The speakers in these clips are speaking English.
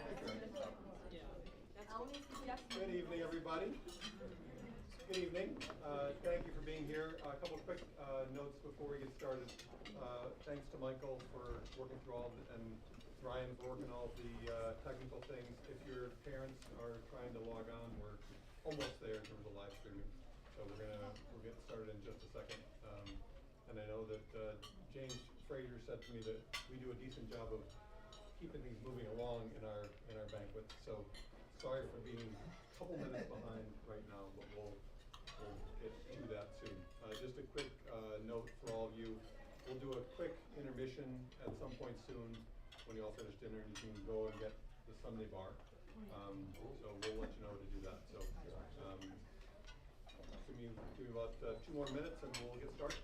Good evening, everybody. Good evening. Thank you for being here. A couple quick notes before we get started. Thanks to Michael for working through all and Ryan for working all the technical things. If your parents are trying to log on, we're almost there in terms of live streaming. So we'll get started in just a second. And I know that James Fraser said to me that we do a decent job of keeping things moving along in our banquet. So sorry for being a couple minutes behind right now, but we'll get to that soon. Just a quick note for all of you. We'll do a quick intermission at some point soon when you all finish dinner. You can go and get the Sunday bar. So we'll let you know to do that. So give me about 2 more minutes and we'll get started.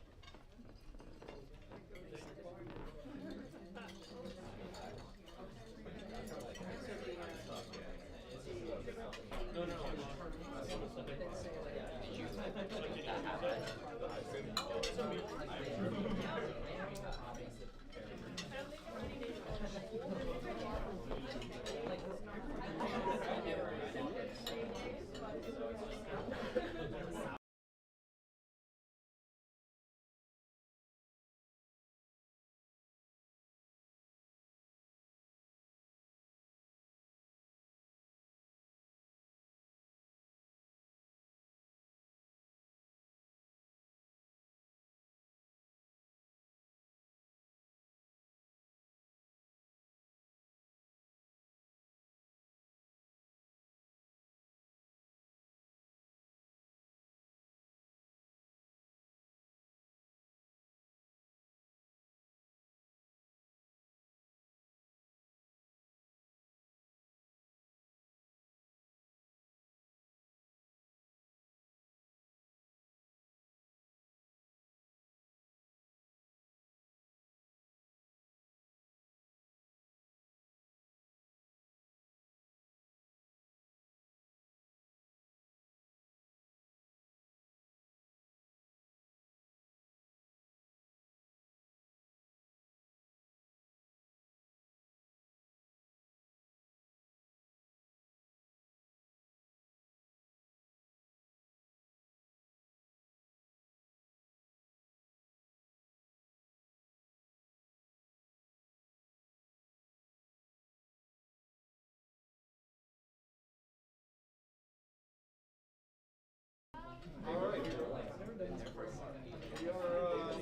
All right.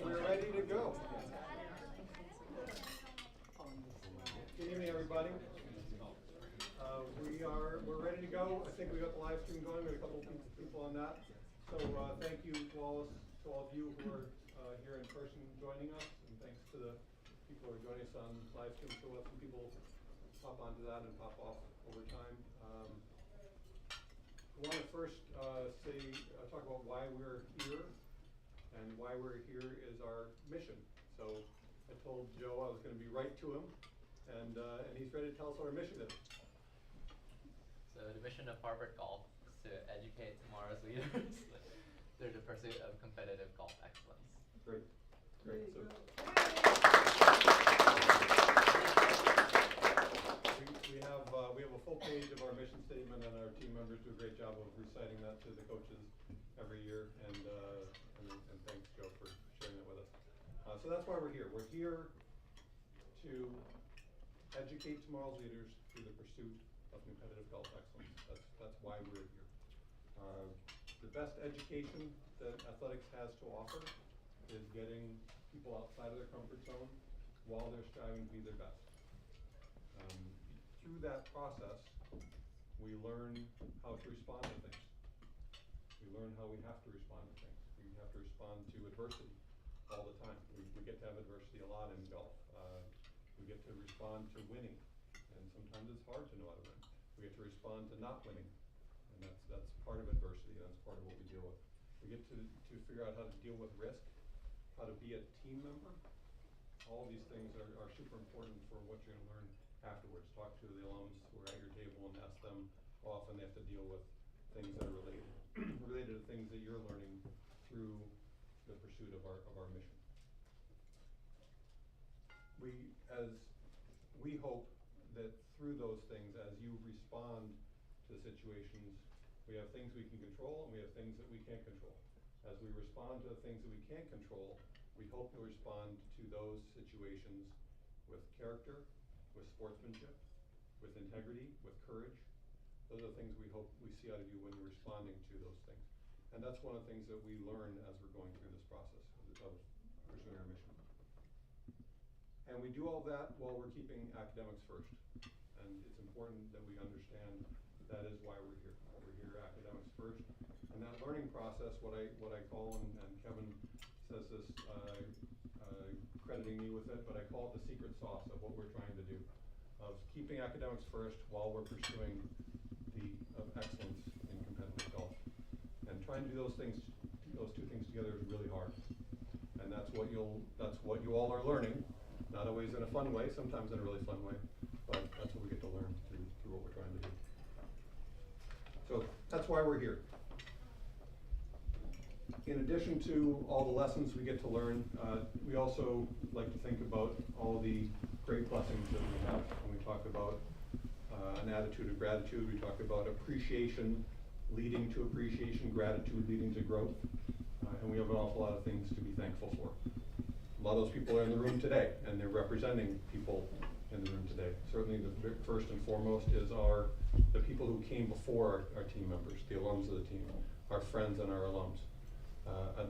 We're ready to go. Good evening, everybody. We're ready to go. I think we got the live stream going. We have a couple of people on that. So thank you to all of you who are here in person joining us, and thanks to the people who are joining us on live stream. So we'll have some people pop onto that and pop off over time. I want to first talk about why we're here, and why we're here is our mission. So I told Joe I was going to be right to him, and he's ready to tell us what our mission is. So the mission of Harvard Golf is to educate tomorrow's leaders through the pursuit of competitive golf excellence. Great. So we have a full page of our mission statement, and our team members do a great job of reciting that to the coaches every year. And thanks, Joe, for sharing that with us. So that's why we're here. We're here to educate tomorrow's leaders through the pursuit of competitive golf excellence. That's why we're here. The best education that athletics has to offer is getting people outside of their comfort zone while they're striving to be their best. Through that process, we learn how to respond to things. We learn how we have to respond to things. We have to respond to adversity all the time. We get to have adversity a lot in golf. We get to respond to winning, and sometimes it's hard to know how to win. We get to respond to not winning, and that's part of adversity. That's part of what we deal with. We get to figure out how to deal with risk, how to be a team member. All of these things are super important for what you're going to learn afterwards. Talk to the alums who are at your table and ask them how often they have to deal with things that are related to things that you're learning through the pursuit of our mission. We hope that through those things as you respond to situations. We have things we can control and we have things that we can't control. As we respond to the things that we can't control, we hope to respond to those situations with character, with sportsmanship, with integrity, with courage. Those are the things we hope we see out of you when you're responding to those things. And that's one of the things that we learn as we're going through this process of pursuing our mission. And we do all that while we're keeping academics first. And it's important that we understand that is why we're here. We're here academics first. And that learning process, what I call, and Kevin says this, crediting me with it, but I call it the secret sauce of what we're trying to do, of keeping academics first while we're pursuing of excellence in competitive golf. And trying to do those two things together is really hard. And that's what you all are learning. Not always in a fun way, sometimes in a really fun way, but that's what we get to learn through what we're trying to do. So that's why we're here. In addition to all the lessons we get to learn, we also like to think about all the great blessings that we have. When we talk about an attitude of gratitude, we talk about appreciation leading to appreciation, gratitude leading to growth, and we have an awful lot of things to be thankful for. A lot of those people are in the room today, and they're representing people in the room today. Certainly the first and foremost is the people who came before our team members, the alums of the team, our friends and our alums. I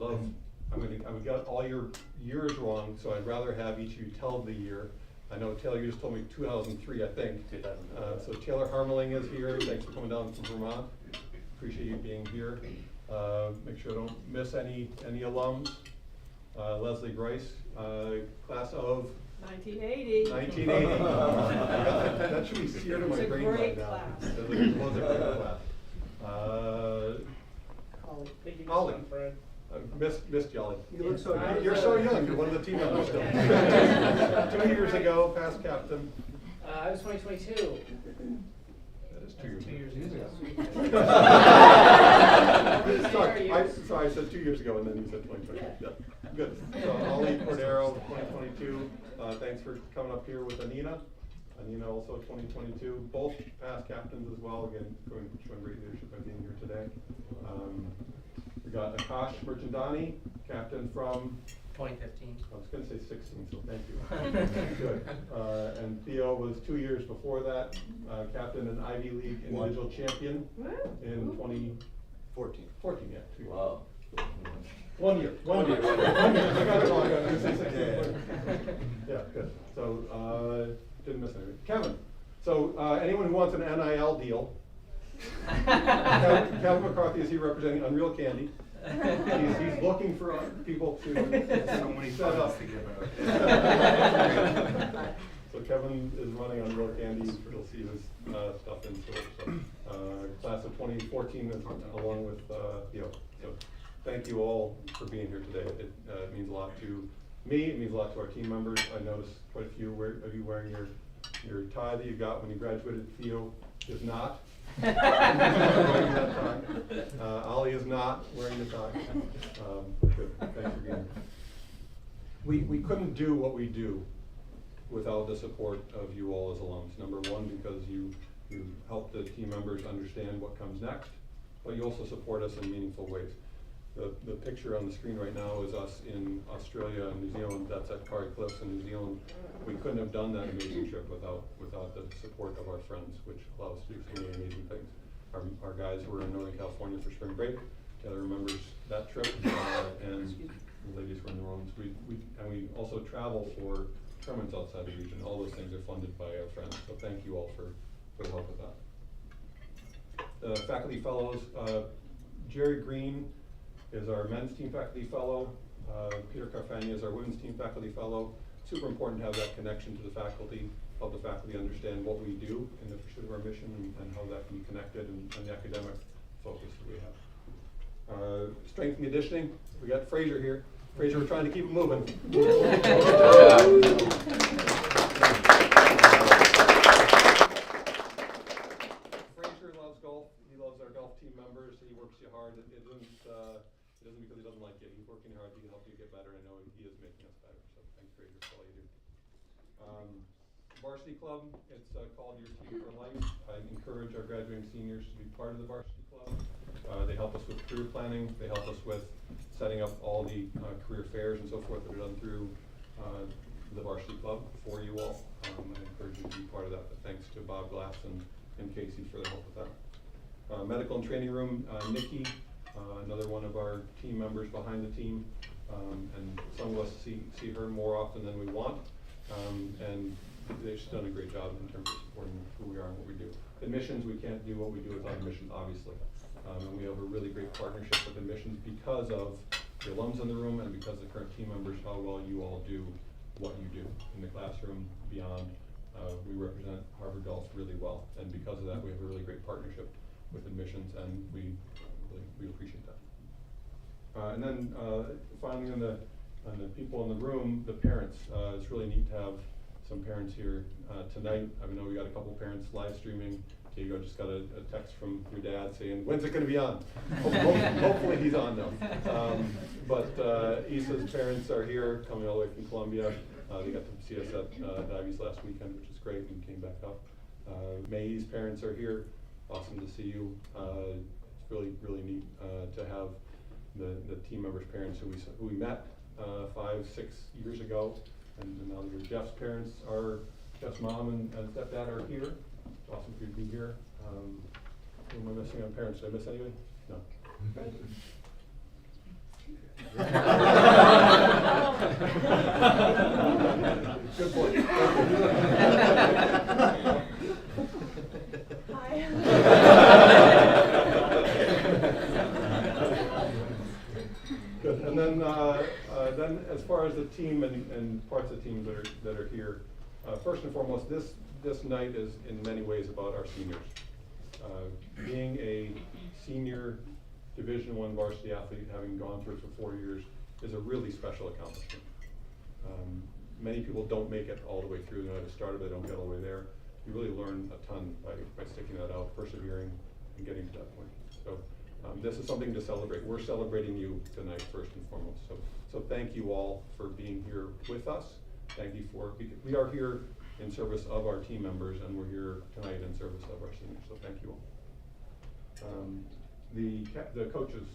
would get all your years wrong, so I'd rather have each of you tell the year. I know Taylor, you just told me 2003, I think. 2003. So Taylor Harmeling is here. Thanks for coming down from Vermont. Appreciate you being here. Make sure I don't miss any alums. Leslie Grice, class of 1980. 1980. That should be seared in my brain right now. It was a great class. Ollie. Missed Jolly. You look so young. You're so young. You're one of the team members still. 2 years ago, past captain. I was 2022. That is 2 years. 2 years ago. Sorry, I said 2 years ago, and then you said 2020. Yeah. Good. So Ollie Cordero, 2022. Thanks for coming up here with Anina. Anina also 2022. Both past captains as well. Again, showing great leadership by being here today. We got Akash Merchandani, captain from 2015. I was going to say 16, so thank you. Good. And Theo was 2 years before that, captain and Ivy League individual champion in 2014. 14, yeah. 2 years. Wow. 1 year. 1 year. 1 year. I got it wrong. I was going to say 16. Yeah, good. So didn't miss anything. Kevin. So anyone who wants an NIL deal, Kevin McCarthy is here representing Unreal Candy. He's looking for people to set up. So Kevin is running Unreal Candy. You'll see his stuff in store. So, class of 2014 is along with Theo. So thank you all for being here today. It means a lot to me. It means a lot to our team members. I noticed quite a few of you wearing your tie that you got when you graduated. Theo is not. Wearing that tie. Ollie is not wearing the tie. Good. Thanks for being here. We couldn't do what we do without the support of you all as alums. Number one, because you help the team members understand what comes next, but you also support us in meaningful ways. The picture on the screen right now is us in Australia and New Zealand. That's at Quarry Cliffs in New Zealand. We couldn't have done that amazing trip without the support of our friends, which allow us to do so many amazing things. Our guys were in Northern California for spring break. Taylor remembers that trip, and the ladies were in New Orleans. We also travel for tournaments outside the region. All those things are funded by our friends. So thank you all for the help with that. The faculty fellows, Jerry Green is our men's team faculty fellow. Peter Carfagna is our women's team faculty fellow. Super important to have that connection to the faculty, help the faculty understand what we do in the pursuit of our mission and how that can be connected and the academic focus that we have. Strength and conditioning, we got Fraser here. Fraser, we're trying to keep it moving. Fraser loves golf. He loves our golf team members. He works you hard. It isn't because he doesn't like you. He's working hard to help you get better. I know he is making us better. So thanks, Fraser, for all you do. varsity club. It's called Your Team for Life. I encourage our graduating seniors to be part of the varsity club. They help us with career planning. They help us with setting up all the career fairs and so forth that are done through the varsity club for you all. I encourage you to be part of that. But thanks to Bob Glass and Casey for their help with that. Medical and training room, Nikki, another one of our team members behind the team. And some of us see her more often than we want. And she's done a great job in terms of supporting who we are and what we do. Admissions, we can't do what we do without admissions, obviously. And we have a really great partnership with admissions because of the alums in the room and because of the current team members, how well you all do what you do in the classroom, beyond. We represent Harvard Golf really well, and because of that, we have a really great partnership with admissions, and we appreciate that. And then finally, on the people in the room, the parents. It's really neat to have some parents here tonight. I know we got a couple parents live streaming. Diego just got a text from your dad saying, "When's it going to be on?" Hopefully he's on now. But Issa's parents are here, coming all the way from Columbia. They got to see us at Ivy's last weekend, which is great, and came back up. May's parents are here. Awesome to see you. It's really, really neat to have the team members' parents who we met 5-6 years ago, and now that Jeff's parents are, Jeff's mom and stepdad are here. It's awesome for you to be here. Who am I missing on parents? Did I miss anybody? No. Good point. Hi. Good. And then as far as the team and parts of the team that are here, first and foremost, this night is in many ways about our seniors. Being a senior Division I varsity athlete, having gone through it for 4 years, is a really special accomplishment. Many people don't make it all the way through. They started, but they don't get all the way there. You really learn a ton by sticking that out, persevering, and getting to that point. So this is something to celebrate. We're celebrating you tonight, first and foremost. So thank you all for being here with us. Thank you we are here in service of our team members, and we're here tonight in service of our seniors. So thank you all. The coaches,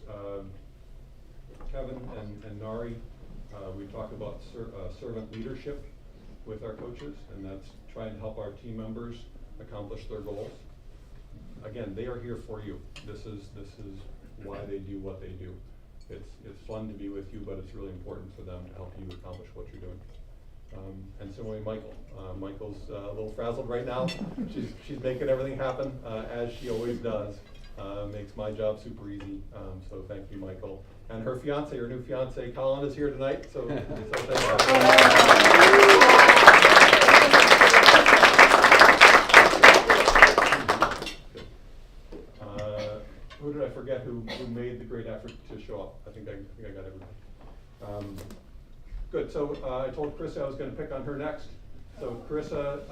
Kevin and Nari, we talk about servant leadership with our coaches, and that's trying to help our team members accomplish their goals. Again, they are here for you. This is why they do what they do. It's fun to be with you, but it's really important for them to help you accomplish what you're doing. And similarly, Michael. Michael's a little frazzled right now. She's making everything happen, as she always does. Makes my job super easy. So thank you, Michael. And her fiance, her new fiance, Colin, is here tonight. So thank you. Who did I forget who made the great effort to show up? I think I got everybody. Good. So I told Carissa I was going to pick on her next. So Carissa,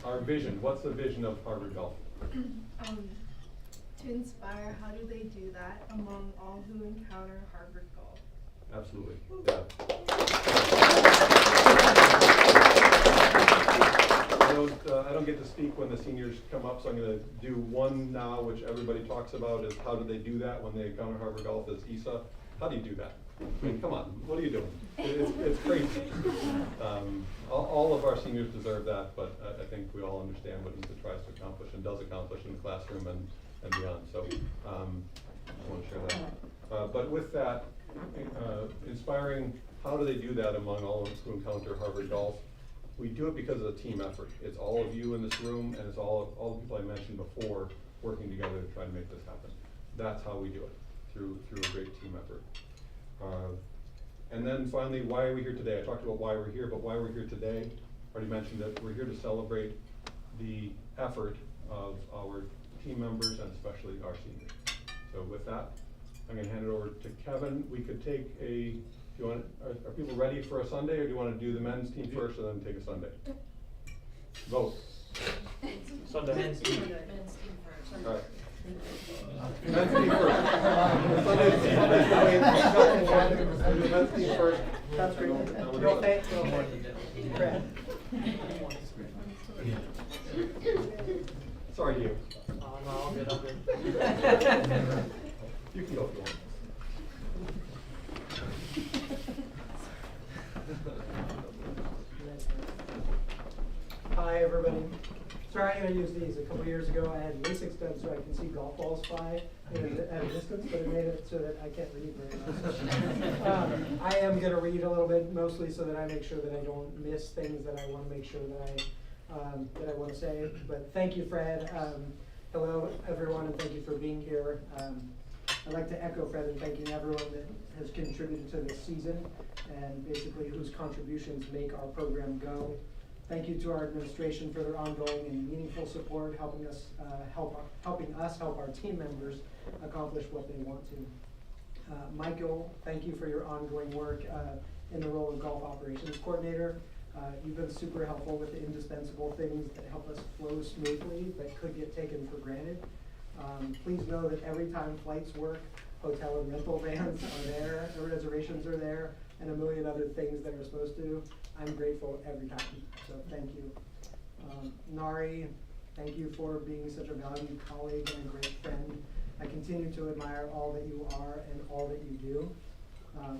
our vision. What's the vision of Harvard Golf? To inspire, how do they do that among all who encounter Harvard Golf? Absolutely. Yeah. I don't get to speak when the seniors come up, so I'm going to do one now, which everybody talks about, is how do they do that when they encounter Harvard Golf as Issa? How do you do that? I mean, come on, what are you doing? It's crazy. All of our seniors deserve that, but I think we all understand what Issa tries to accomplish and does accomplish in the classroom and beyond. So I want to share that. But with that, inspiring, how do they do that among all who encounter Harvard Golf? We do it because of the team effort. It's all of you in this room, and it's all the people I mentioned before working together to try to make this happen. That's how we do it, through a great team effort. And then finally, why are we here today? I talked about why we're here, but why we're here today, I already mentioned that we're here to celebrate the effort of our team members and especially our seniors. So with that, I'm going to hand it over to Kevin. We could take are people ready for a Sunday, or do you want to do the men's team first and then take a Sunday? Vote. Sunday. Men's team. Men's team first. All right. Men's team first. Sunday's men's team first. That's great. No, Real fast. no. You can go if you want. Hi, everybody. Sorry, I'm going to use these. A couple years ago, I had LASIK done so I can see golf balls fly at a distance, but it made it so that I can't read very well. I am going to read a little bit, mostly so that I make sure that I don't miss things that I want to make sure that I want to say. But thank you, Fred. Hello, everyone, and thank you for being here. I'd like to echo Fred in thanking everyone that has contributed to this season and basically whose contributions make our program go. Thank you to our administration for their ongoing and meaningful support, helping us help our team members accomplish what they want to. Michael, thank you for your ongoing work in the role of golf operations coordinator. You've been super helpful with the indispensable things that help us flow smoothly but could get taken for granted. Please know that every time flights work, hotel and rental vans are there, the reservations are there, and a million other things that are supposed to. I'm grateful every time, so thank you. Nari, thank you for being such a valued colleague and a great friend. I continue to admire all that you are and all that you do.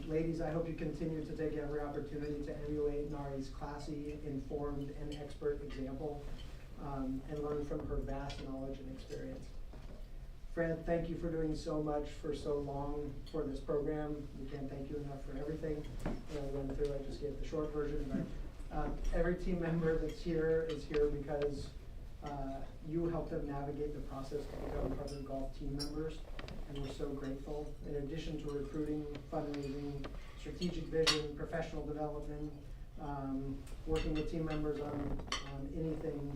Ladies, I hope you continue to take every opportunity to emulate Nari's classy, informed, and expert example, and learn from her vast knowledge and experience. Fred, thank you for doing so much for so long for this program. We can't thank you enough for everything. I just gave the short version, but every team member that's here is here because you helped them navigate the process to become Harvard Golf team members, and we're so grateful. In addition to recruiting, fundraising, strategic vision, professional development, working with team members on anything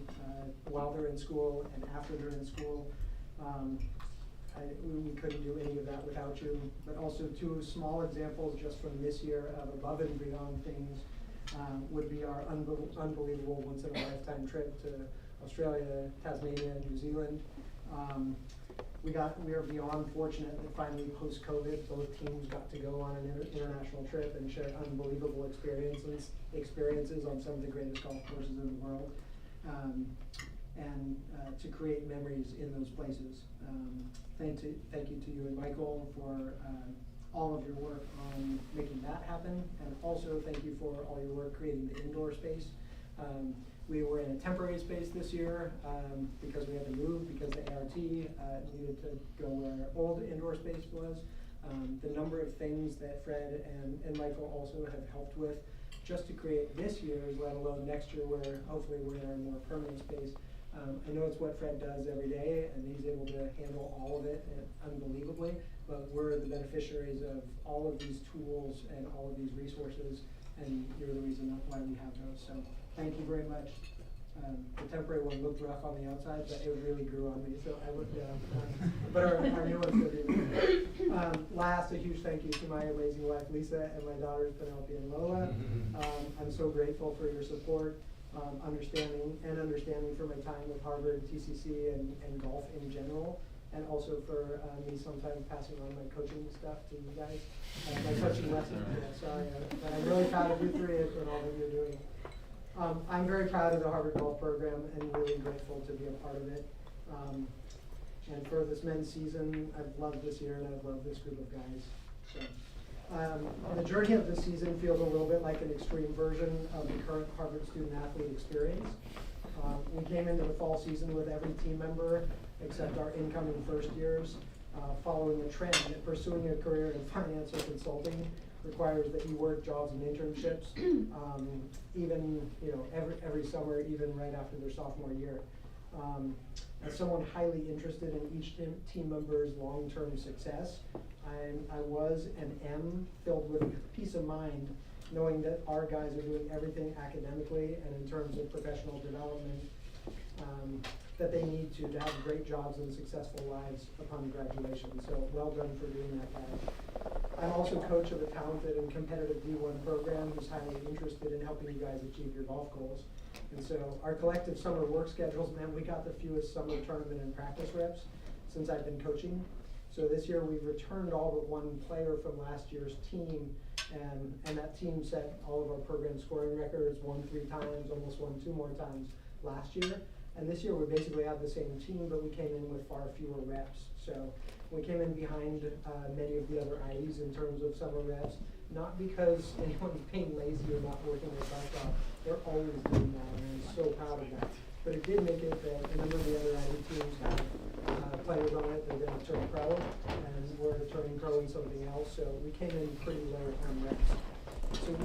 while they're in school and after they're in school. We couldn't do any of that without you, but also two small examples just from this year of above and beyond things would be our unbelievable once-in-a-lifetime trip to Australia, Tasmania, and New Zealand. We are beyond fortunate that finally post-COVID, both teams got to go on an international trip and share unbelievable experiences on some of the greatest golf courses in the world, and to create memories in those places. Thank you to you and Michael for all of your work on making that happen, and also thank you for all your work creating the indoor space. We were in a temporary space this year because we had to move because the ART needed to go where our old indoor space was. The number of things that Fred and Michael also have helped with just to create this year's, let alone next year where hopefully we're in our more permanent space. I know it's what Fred does every day, and he's able to handle all of it unbelievably, but we're the beneficiaries of all of these tools and all of these resources, and you're the reason why we have those. So thank you very much. The temporary one looked rough on the outside, but it really grew on me, so I looked down. But our new one's going to be last, a huge thank you to my amazing wife, Lisa, and my daughters, Penelope and Lola. I'm so grateful for your support. Understanding for my time with Harvard, TCC, and golf in general, and also for me sometimes passing on my coaching stuff to you guys, my coaching lessons. Sorry, but I'm really proud of you three and all that you're doing. I'm very proud of the Harvard Golf program and really grateful to be a part of it. And for this men's season, I've loved this year and I've loved this group of guys. So. The journey of the season feels a little bit like an extreme version of the current Harvard student-athlete experience. We came into the fall season with every team member except our incoming first years, following the trend that pursuing a career in finance or consulting requires that you work jobs and internships, even every summer, even right after their sophomore year. As someone highly interested in each team member's long-term success, I was and am filled with peace of mind knowing that our guys are doing everything academically and in terms of professional development that they need to have great jobs and successful lives upon graduation. So well done for doing that, guys. I'm also coach of a talented and competitive D1 program who's highly interested in helping you guys achieve your golf goals. And so our collective summer work schedules meant we got the fewest summer tournament and practice reps since I've been coaching. So this year we've returned all but one player from last year's team, and that team set all of our program scoring records, won 3 times, almost won 2 more times last year. And this year we basically had the same team, but we came in with far fewer reps. So we came in behind many of the other IEs in terms of summer reps, not because anyone's being lazy or not working their butts off. They're always doing that, and I'm so proud of that. But it did make it that a number of the other IE teams have players on it. They're going to turn pro, and we're turning pro in something else. So we came in pretty low on reps. So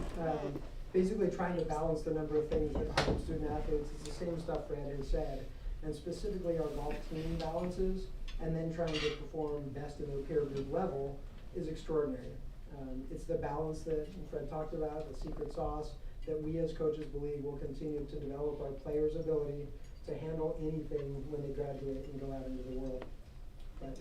basically trying to balance the number of things that Harvard student athletes, it's the same stuff Fred has said, and specifically our golf team balances, and then trying to perform best in their peer group level is extraordinary. It's the balance that Fred talked about, the secret sauce, that we as coaches believe will continue to develop our players' ability to handle anything when they graduate and go out into the world. But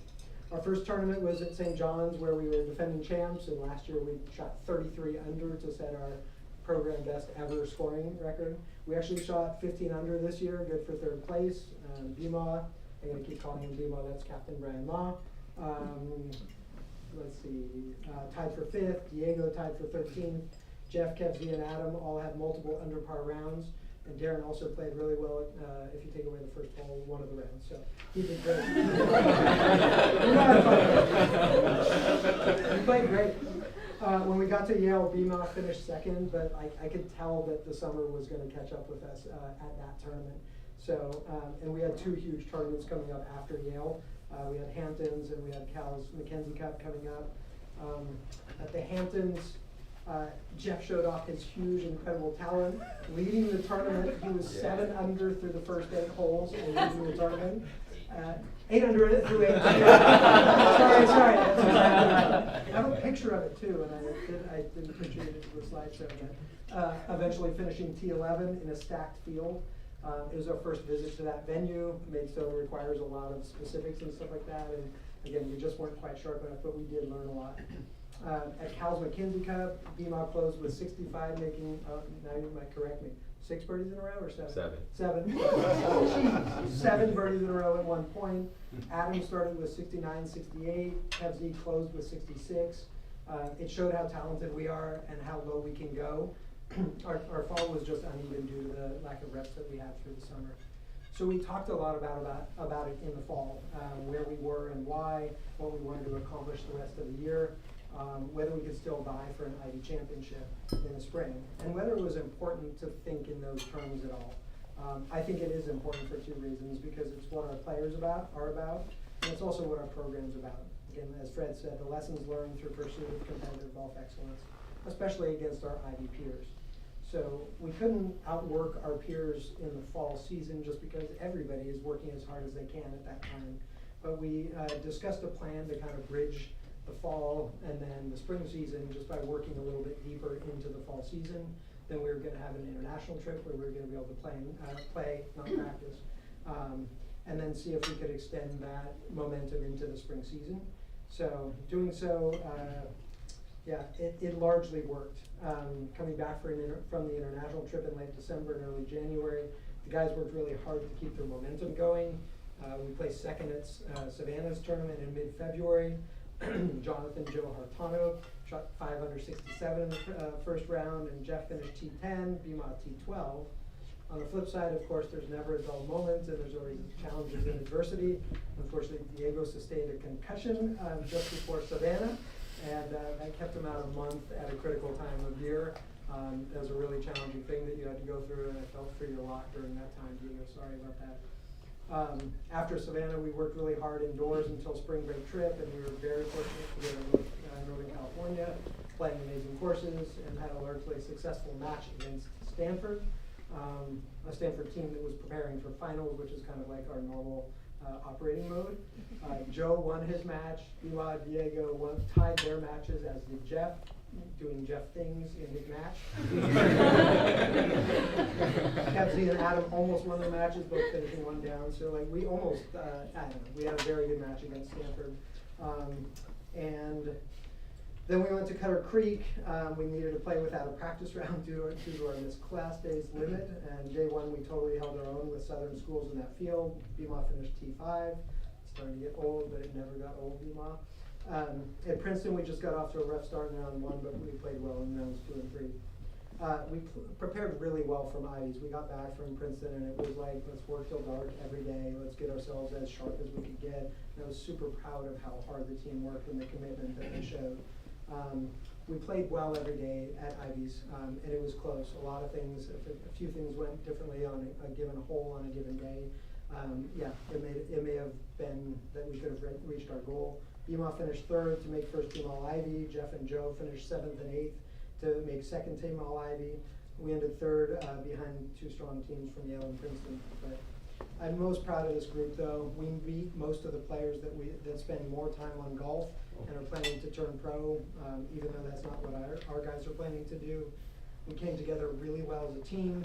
our first tournament was at St. John's, where we were defending champs, and last year we shot 33 under to set our program best ever scoring record. We actually shot 15 under this year, good for third place. Bima, I'm going to keep calling him Bima, that's Captain Brian Ma. Let's see, tied for 5th, Diego tied for 13th. Jeff, Kevsey, and Adam all had multiple under par rounds, and Darren also played really well if you take away the first hole, one of the rounds. So he did great. He played great. When we got to Yale, Bima finished second, but I could tell that the summer was going to catch up with us at that tournament. So, and we had 2 huge tournaments coming up after Yale. We had Hamptons and we had Cal's Mackenzie Cup coming up. At the Hamptons, Jeff showed off his huge, incredible talent. Leading the tournament, he was 7 under through the first 8 holes and leading the tournament. 8 under it through 8. Sorry. I have a picture of it too, and I didn't picture it into the slideshow yet. Eventually finishing T11 in a stacked field. It was our first visit to that venue. Maidstone requires a lot of specifics and stuff like that, and again, we just weren't quite sharp enough, but we did learn a lot. At Cal's Mackenzie Cup, Bima closed with 65, making, now you might correct me, 6 birdies in a row or 7? 7. 7 birdies in a row at one point. Adam started with 69, 68. Kevsey closed with 66. It showed how talented we are and how low we can go. Our fall was just uneven due to the lack of reps that we had through the summer. So we talked a lot about it in the fall, where we were and why, what we wanted to accomplish the rest of the year. Whether we could still vie for an Ivy championship in the spring, and whether it was important to think in those terms at all. I think it is important for 2 reasons, because it's what our players are about, and it's also what our program's about. Again, as Fred said, the lessons learned through pursuit of competitive golf excellence, especially against our Ivy peers. So we couldn't outwork our peers in the fall season just because everybody is working as hard as they can at that time. But we discussed a plan to kind of bridge the fall and then the spring season just by working a little bit deeper into the fall season. Then we were going to have an international trip where we were going to be able to play, not practice, and then see if we could extend that momentum into the spring season. So doing so, it largely worked. Coming back from the international trip in late December and early January, the guys worked really hard to keep their momentum going. We placed second at Savannah's tournament in mid-February. Jonathan Joe Hartano shot 5 under 67 in the first round, and Jeff finished T10, Bima T12. On the flip side, of course, there's never a dull moment, and there's always challenges and adversity. Unfortunately, Diego sustained a concussion just before Savannah, and that kept him out a month at a critical time of year. That was a really challenging thing that you had to go through, and I felt for you a lot during that time, Diego. Sorry about that. After Savannah, we worked really hard indoors until spring break trip, and we were very fortunate to get to Northern California, playing amazing courses, and had a largely successful match against Stanford, a Stanford team that was preparing for finals, which is kind of like our normal operating mode. Joe won his match. Bima, Diego tied their matches, as did Jeff, doing Jeff things in his match. Kevsey and Adam almost won their matches, both finishing 1 down. So like we almost, we had a very good match against Stanford. And then we went to Cutter Creek. We needed to play without a practice round due to our missed class days limit. And day 1, we totally held our own with Southern schools in that field. Bima finished T5. It's starting to get old, but it never got old, Bima. At Princeton, we just got off to a rough start in round 1, but we played well in rounds 2 and 3. We prepared really well from Ivies. We got back from Princeton and it was like, let's work till dark every day. Let's get ourselves as sharp as we could get. And I was super proud of how hard the team worked and the commitment that they showed. We played well every day at Ivies, and it was close. A lot of things, a few things went differently on a given hole on a given day. Yeah, it may have been that we could have reached our goal. BMA finished 3rd to make first team All-Ivy. Jeff and Joe finished 7th and 8th to make second team All-Ivy. We ended 3rd behind 2 strong teams from Yale and Princeton. But I'm most proud of this group though. We beat most of the players that spend more time on golf and are planning to turn pro, even though that's not what our guys are planning to do. We came together really well as a team.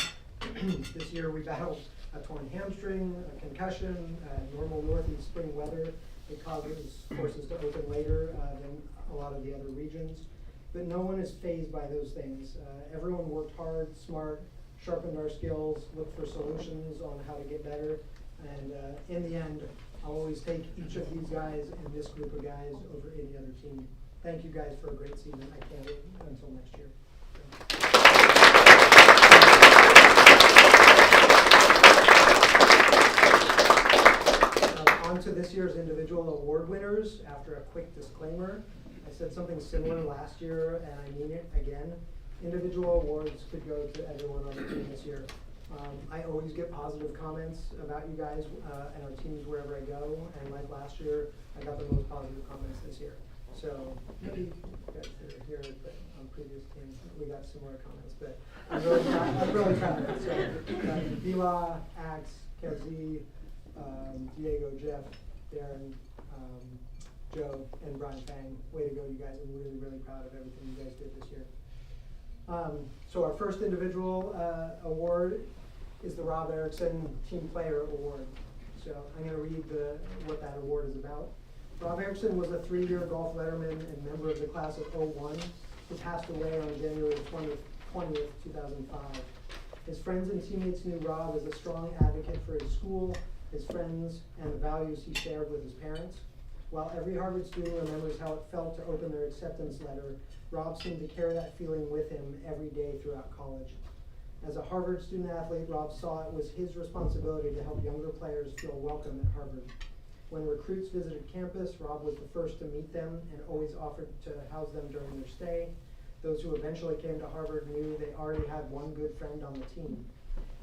This year we battled a torn hamstring, a concussion, normal northeast spring weather. It causes courses to open later than a lot of the other regions. But no one is fazed by those things. Everyone worked hard, smart, sharpened our skills, looked for solutions on how to get better. And in the end, I'll always take each of these guys and this group of guys over any other team. Thank you guys for a great season. I can't wait until next year. On to this year's individual award winners. After a quick disclaimer, I said something similar last year, and I mean it again. Individual awards could go to everyone on the team this year. I always get positive comments about you guys and our teams wherever I go, and like last year, I got the most positive comments this year. So maybe you guys didn't hear it, but on previous teams, we got similar comments, but I'm really proud of it. So Bila, Axe, Kevzi, Diego, Jeff, Darren, Joe, and Brian Fang, way to go, you guys. I'm really, really proud of everything you guys did this year. So our first individual award is the Rob Erickson Team Player Award. So I'm going to read what that award is about. Rob Erickson was a 3-year golf letterman and member of the class of '01 who passed away on January 20th, 2005. His friends and teammates knew Rob as a strong advocate for his school, his friends, and the values he shared with his parents. While every Harvard student remembers how it felt to open their acceptance letter, Rob seemed to carry that feeling with him every day throughout college. As a Harvard student athlete, Rob saw it was his responsibility to help younger players feel welcome at Harvard. When recruits visited campus, Rob was the first to meet them and always offered to house them during their stay. Those who eventually came to Harvard knew they already had one good friend on the team.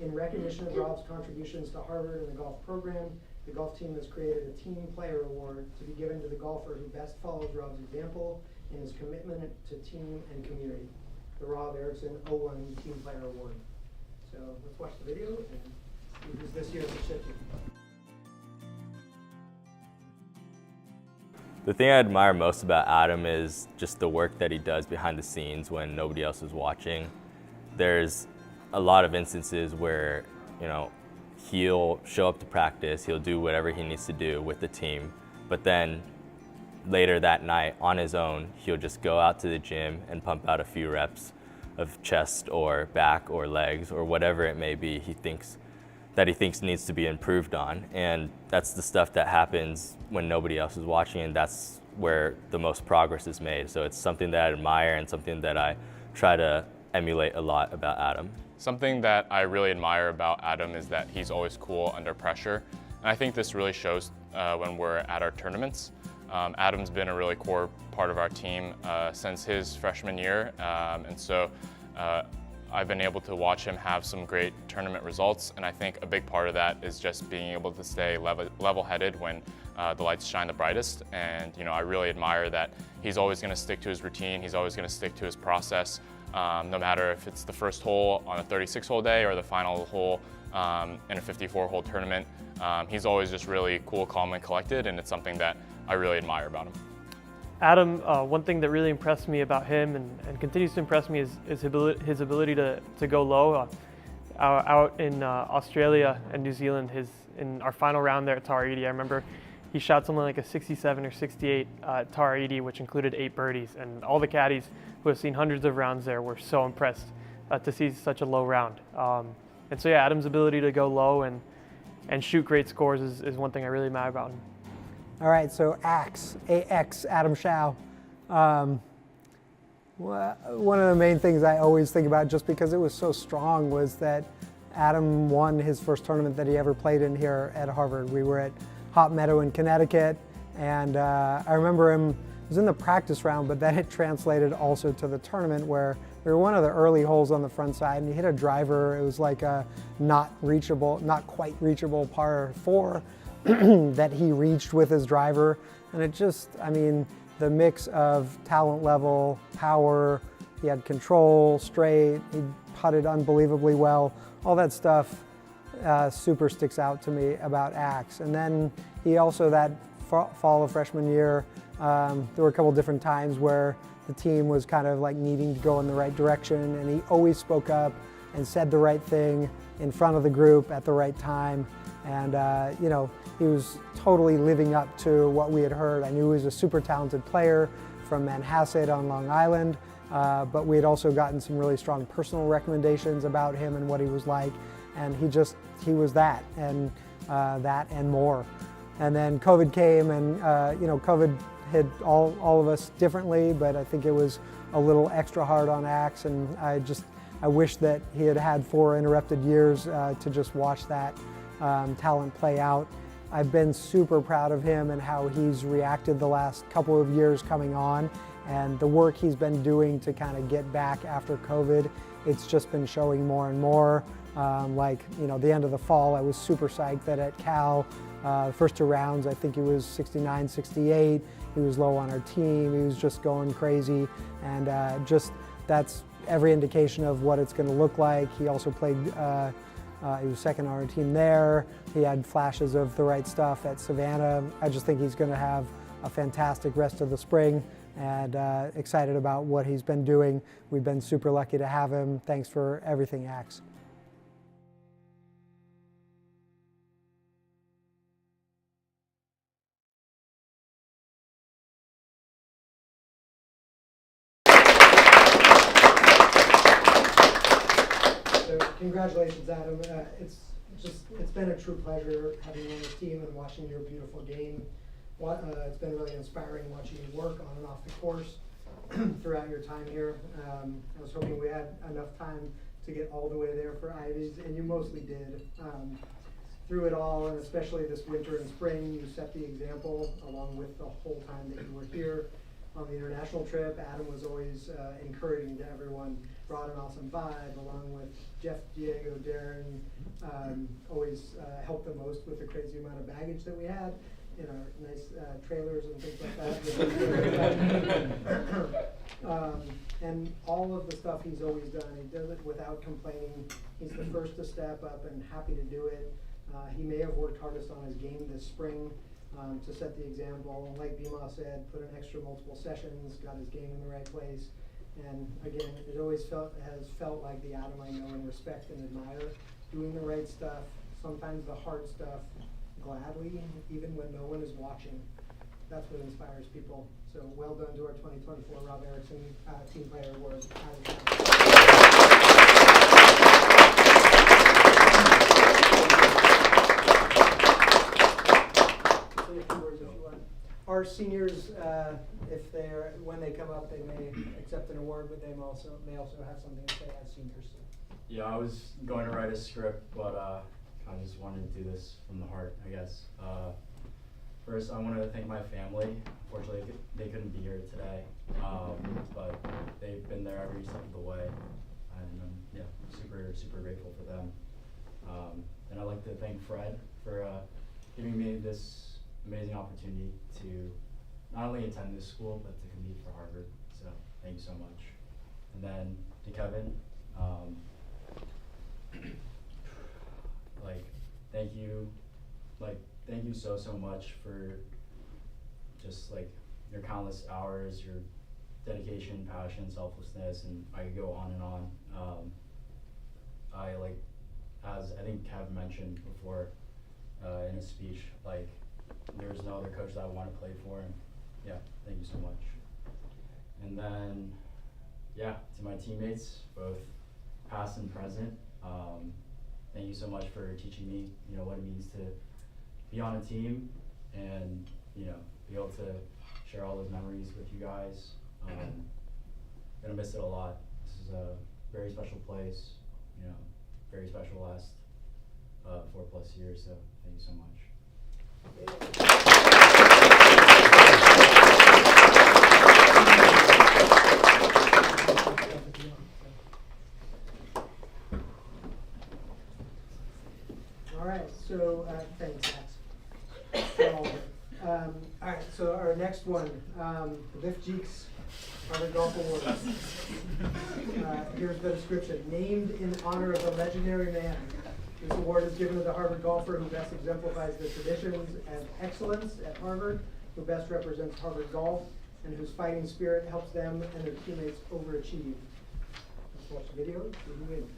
In recognition of Rob's contributions to Harvard and the golf program, the golf team has created a Team Player Award to be given to the golfer who best follows Rob's example in his commitment to team and community. The Rob Erickson '01 Team Player Award. So let's watch the video and see who's this year's recipient. The thing I admire most about Adam is just the work that he does behind the scenes when nobody else is watching. There's a lot of instances where, he'll show up to practice, he'll do whatever he needs to do with the team, but then later that night on his own, he'll just go out to the gym and pump out a few reps of chest or back or legs or whatever it may be he thinks needs to be improved on. And that's the stuff that happens when nobody else is watching, and that's where the most progress is made. So it's something that I admire and something that I try to emulate a lot about Adam. Something that I really admire about Adam is that he's always cool under pressure. And I think this really shows when we're at our tournaments. Adam's been a really core part of our team since his freshman year. And so I've been able to watch him have some great tournament results. And I think a big part of that is just being able to stay level-headed when the lights shine the brightest. And I really admire that he's always going to stick to his routine. He's always going to stick to his process. No matter if it's the first hole on a 36-hole day or the final hole in a 54-hole tournament. He's always just really cool, calm, and collected, and it's something that I really admire about him. Adam, one thing that really impressed me about him and continues to impress me is his ability to go low. Out in Australia and New Zealand, in our final round there at Tar 80, I remember he shot something like a 67 or 68 Tar 80, which included 8 birdies, and all the caddies who have seen hundreds of rounds there were so impressed to see such a low round. And so yeah, Adam's ability to go low and shoot great scores is one thing I really admire about him. All right, so AX, Adam Shao. Well, one of the main things I always think about, just because it was so strong, was that Adam won his first tournament that he ever played in here at Harvard. We were at Hop Meadow in Connecticut, and I remember him, it was in the practice round, but then it translated also to the tournament, where we were one of the early holes on the front side, and he hit a driver. It was like a not quite reachable par 4 that he reached with his driver. And it just, I mean, the mix of talent level, power, he had control, straight, he putted unbelievably well, all that stuff super sticks out to me about Axe. And then he also, that fall of freshman year, there were a couple different times where the team was kind of like needing to go in the right direction, and he always spoke up and said the right thing in front of the group at the right time. And you know, he was totally living up to what we had heard. I knew he was a super talented player from Manhasset on Long Island, but we had also gotten some really strong personal recommendations about him and what he was like. And he was that and more. And then COVID came, and you know, COVID hit all of us differently, but I think it was a little extra hard on Axe, and I wish that he had had 4 interrupted years to just watch that talent play out. I've been super proud of him and how he's reacted the last couple of years coming on, and the work he's been doing to kind of get back after COVID. It's just been showing more and more. Like, you know, the end of the fall, I was super psyched that at Cal, the first 2 rounds, I think he was 69, 68. He was low on our team. He was just going crazy, and that's every indication of what it's going to look like. He also played, he was second on our team there. He had flashes of the right stuff at Savannah. I just think he's going to have a fantastic rest of the spring, and excited about what he's been doing. We've been super lucky to have him. Thanks for everything, Axe. Congratulations, Adam. It's been a true pleasure having you on this team and watching your beautiful game. It's been really inspiring watching you work on and off the course throughout your time here. I was hoping we had enough time to get all the way there for Ivies, and you mostly did. Through it all, and especially this winter and spring, you set the example along with the whole time that you were here. On the international trip, Adam was always encouraging to everyone, brought an awesome vibe, along with Jeff, Diego, Darren, always helped the most with the crazy amount of baggage that we had in our nice trailers and things like that. And all of the stuff he's always done, he does it without complaining. He's the first to step up and happy to do it. He may have worked hardest on his game this spring, to set the example. Like Bima said, put in extra multiple sessions, got his game in the right place. And again, it always has felt like the Adam I know and respect and admire, doing the right stuff, sometimes the hard stuff, gladly, even when no one is watching. That's what inspires people. So well done to our 2024 Rob Erickson Team Player Award. Our seniors, when they come up, they may accept an award, but they may also have something to say as seniors. Yeah, I was going to write a script, but I just wanted to do this from the heart, I guess. First, I wanted to thank my family. Unfortunately, they couldn't be here today, but they've been there every step of the way, and I'm super grateful for them. And I'd like to thank Fred for giving me this amazing opportunity to not only attend this school, but to compete for Harvard. So thank you so much. And then to Kevin, thank you so much for just your countless hours, your dedication, passion, selflessness, and I could go on and on. As I think Kev mentioned before in his speech, there's no other coach that I want to play for, and yeah, thank you so much. And then, yeah, to my teammates, both past and present, thank you so much for teaching me, what it means to be on a team and, be able to share all those memories with you guys. gonna miss it a lot. This is a very special place, you know, very special last 4+ years. So thank you so much. All right, so thanks, Max. All right, so our next one, the Biff Jeeks Harvard Golf Awards. Here's the description. Named in honor of a legendary man. This award is given to the Harvard golfer who best exemplifies the traditions and excellence at Harvard, who best represents Harvard golf, and whose fighting spirit helps them and their teammates overachieve. Let's watch the video. See who wins.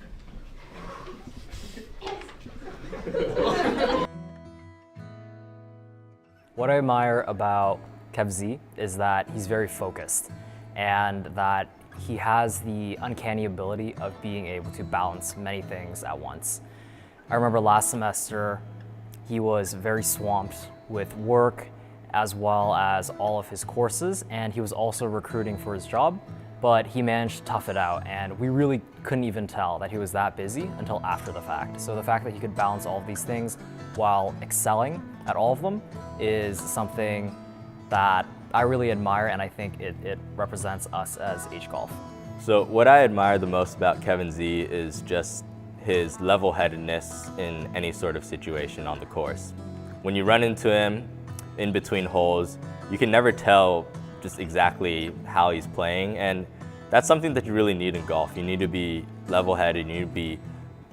What I admire about Kev Z is that he's very focused and that he has the uncanny ability of being able to balance many things at once. I remember last semester he was very swamped with work as well as all of his courses, and he was also recruiting for his job, but he managed to tough it out, and we really couldn't even tell that he was that busy until after the fact. So the fact that he could balance all of these things while excelling at all of them is something that I really admire, and I think it represents us as H-Golf. So what I admire the most about Kevin Z is just his level-headedness in any sort of situation on the course. When you run into him in between holes, you can never tell just exactly how he's playing, and that's something that you really need in golf. You need to be level-headed, you need to be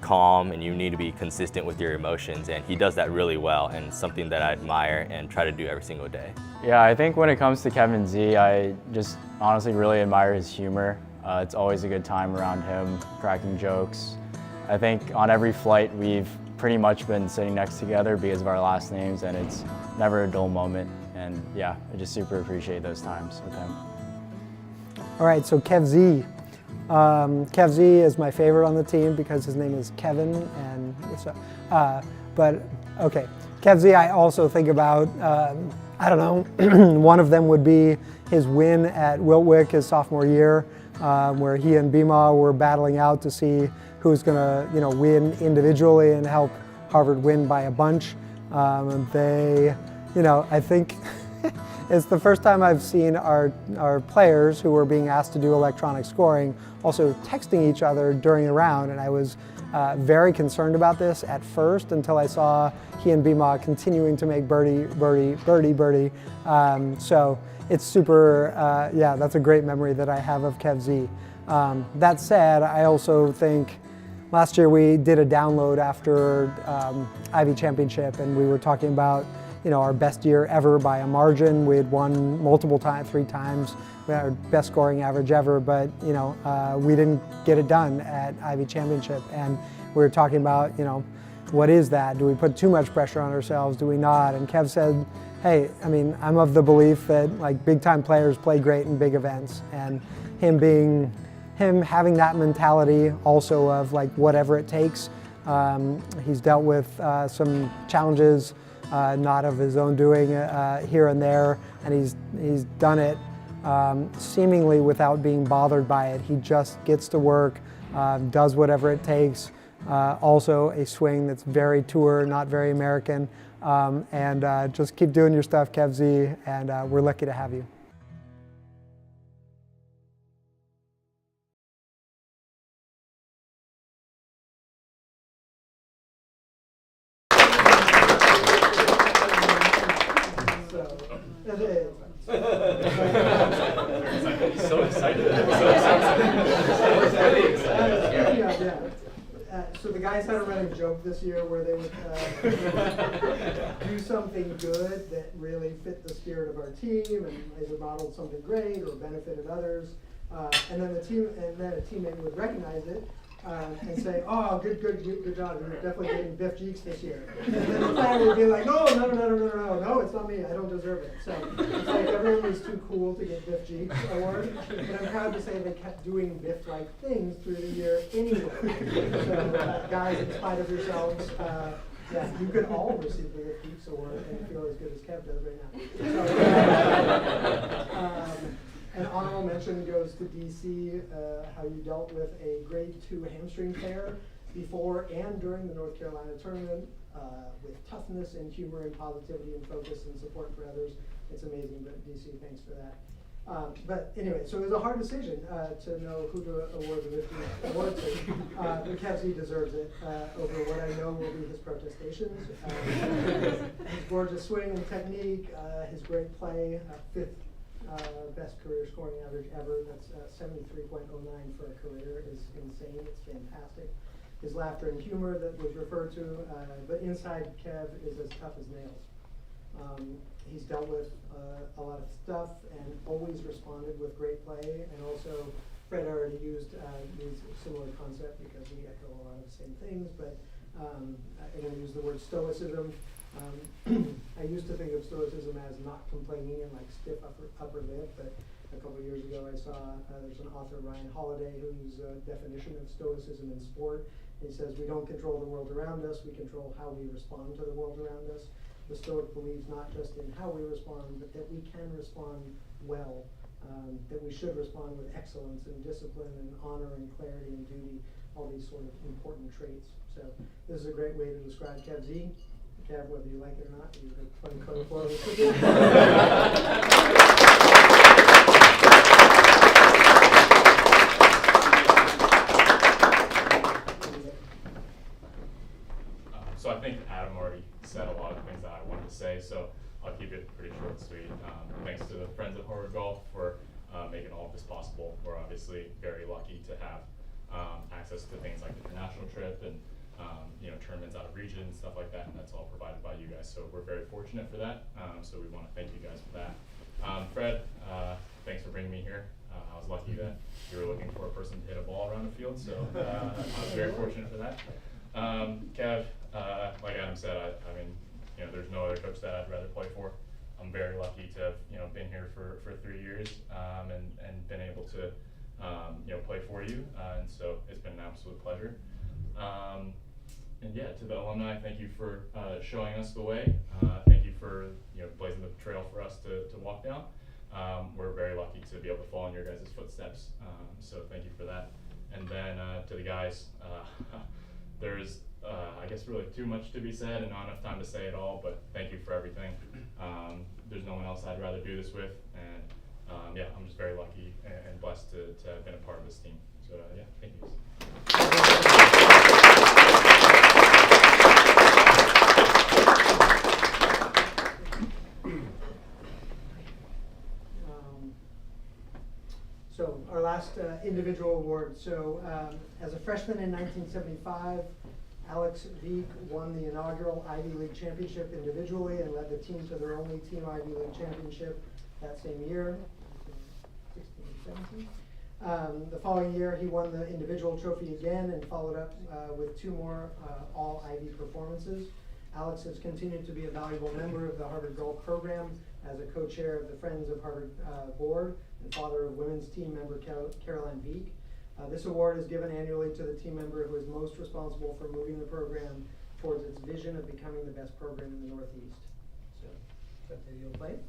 calm, and you need to be consistent with your emotions, and he does that really well, and something that I admire and try to do every single day. Yeah, I think when it comes to Kevin Z, I just honestly really admire his humor. It's always a good time around him, cracking jokes. I think on every flight we've pretty much been sitting next together because of our last names, and it's never a dull moment. And yeah, I just super appreciate those times with him. All right, so Kev Z. Kev Z is my favorite on the team because his name is Kevin, and so, but okay. Kev Z, I also think about, I don't know, one of them would be his win at Wiltwyck his sophomore year, where he and Bima were battling out to see who's gonna, win individually and help Harvard win by a bunch. They, I think it's the first time I've seen our players who were being asked to do electronic scoring also texting each other during the round, and I was very concerned about this at first until I saw he and Bima continuing to make birdie, birdie, birdie, birdie. So it's super, yeah, that's a great memory that I have of Kev Z. That said, I also think last year we did a download after Ivy Championship, and we were talking about our best year ever by a margin. We had won multiple times, 3 times. We had our best scoring average ever, but we didn't get it done at Ivy Championship. And we were talking about, what is that? Do we put too much pressure on ourselves? Do we not? And Kev said, hey, I'm of the belief that big time players play great in big events, and him having that mentality also of whatever it takes. He's dealt with some challenges, not of his own doing here and there, and he's done it seemingly without being bothered by it. He just gets to work, does whatever it takes. Also a swing that's very tour, not very American, and just keep doing your stuff, Kev Z, and we're lucky to have you. So excited. Really excited. So the guys had a running joke this year where they would do something good that really fit the spirit of our team and either modeled something great or benefited others, and then a teammate would recognize it and say, "Oh, good job! You're definitely getting Biff Jeeks this year." And then the player would be like, "No, it's not me. I don't deserve it." So it's like everyone was too cool to get Biff Jeeks award, but I'm proud to say they kept doing Biff-like things through the year anyway. So guys, in spite of yourselves, yeah, you could all receive the Biff Jeeks award and feel as good as Kev does right now. So, an honorable mention mention goes to DC, how you dealt with a grade 2 hamstring tear before and during the North Carolina tournament with toughness and humor and positivity and focus and support for others. It's amazing, but DC, thanks for that. But anyway, so it was a hard decision to know who to award the 50th award to. But Kevzy deserves it over what I know will be his protestations. His gorgeous swing and technique, his great play, 5th best career scoring average ever. That's 73.09 for a career is insane. It's fantastic. His laughter and humor that was referred to, but inside Kev is as tough as nails. He's dealt with a lot of stuff and always responded with great play. And also, Fred already used a similar concept because we echo a lot of the same things, but I'm going to use the word stoicism. I used to think of stoicism as not complaining and like stiff upper lip, but a couple of years ago I saw there's an author, Ryan Holiday, whose definition of stoicism in sport. He says we don't control the world around us, we control how we respond to the world around us. The Stoic believes not just in how we respond, but that we can respond well, that we should respond with excellence and discipline and honor and clarity and duty, all these sort of important traits. So this is a great way to describe Kev Z. Kev, whether you like it or not, you have a fun code for it. So I think Adam already said a lot of things that I wanted to say, so I'll keep it pretty short and sweet. Thanks to the friends at Harvard Golf for making all of this possible. We're obviously very lucky to have access to things like the international trip and tournaments out of region and stuff like that, and that's all provided by you guys. So we're very fortunate for that. So we want to thank you guys for that. Fred, thanks for bringing me here. I was lucky that you were looking for a person to hit a ball around the field, so I was very fortunate for that. Kev, like Adam said, I mean, there's no other coach that I'd rather play for. I'm very lucky to have, been here for 3 years and been able to, play for you. And so it's been an absolute pleasure. And yeah, to the alumni, thank you for showing us the way. Thank you for blazing the trail for us to walk down. We're very lucky to be able to follow in your guys' footsteps. So thank you for that. And then to the guys, there's I guess really too much to be said and not enough time to say it all, but thank you for everything. There's no one else I'd rather do this with, and yeah, I'm just very lucky and blessed to have been a part of this team. So yeah, thank you. So our last individual award. So as a freshman in 1975, Alex Veek won the inaugural Ivy League championship individually and led the team to their only team Ivy League championship that same year, 16 17. The following year, he won the individual trophy again and followed up with 2 more all Ivy performances. Alex has continued to be a valuable member of the Harvard Golf program as a co-chair of the Friends of Harvard board and father of women's team member Caroline Veek. This award is given annually to the team member who is most responsible for moving the program towards its vision of becoming the best program in the Northeast. So, is that the video play?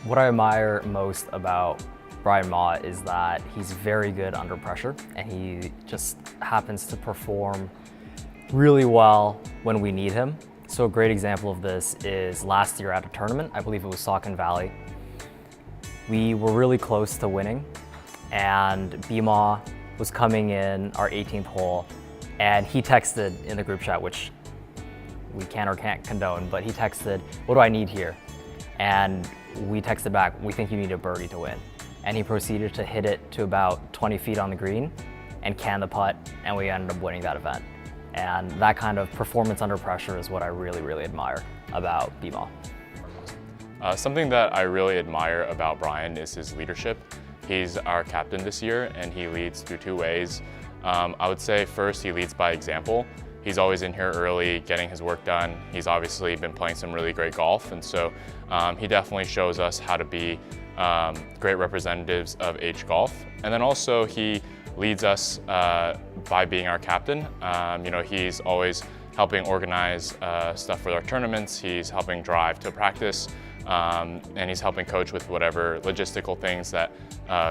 What I admire most about Brian Ma is that he's very good under pressure, and he just happens to perform really well when we need him. So a great example of this is last year at a tournament, I believe it was Saucon Valley. We were really close to winning, and Bima was coming in our 18th hole, and he texted in the group chat, which we can or can't condone, but he texted, "What do I need here?" And we texted back, "We think you need a birdie to win." And he proceeded to hit it to about 20 feet on the green and can the putt, and we ended up winning that event. And that kind of performance under pressure is what I really, really admire about Bima. Something that I really admire about Brian is his leadership. He's our captain this year, and he leads through 2 ways. I would say first, he leads by example. He's always in here early, getting his work done. He's obviously been playing some really great golf, and so he definitely shows us how to be great representatives of H golf. And then also he leads us by being our captain. He's always helping organize stuff for our tournaments. He's helping drive to practice, and he's helping coach with whatever logistical things that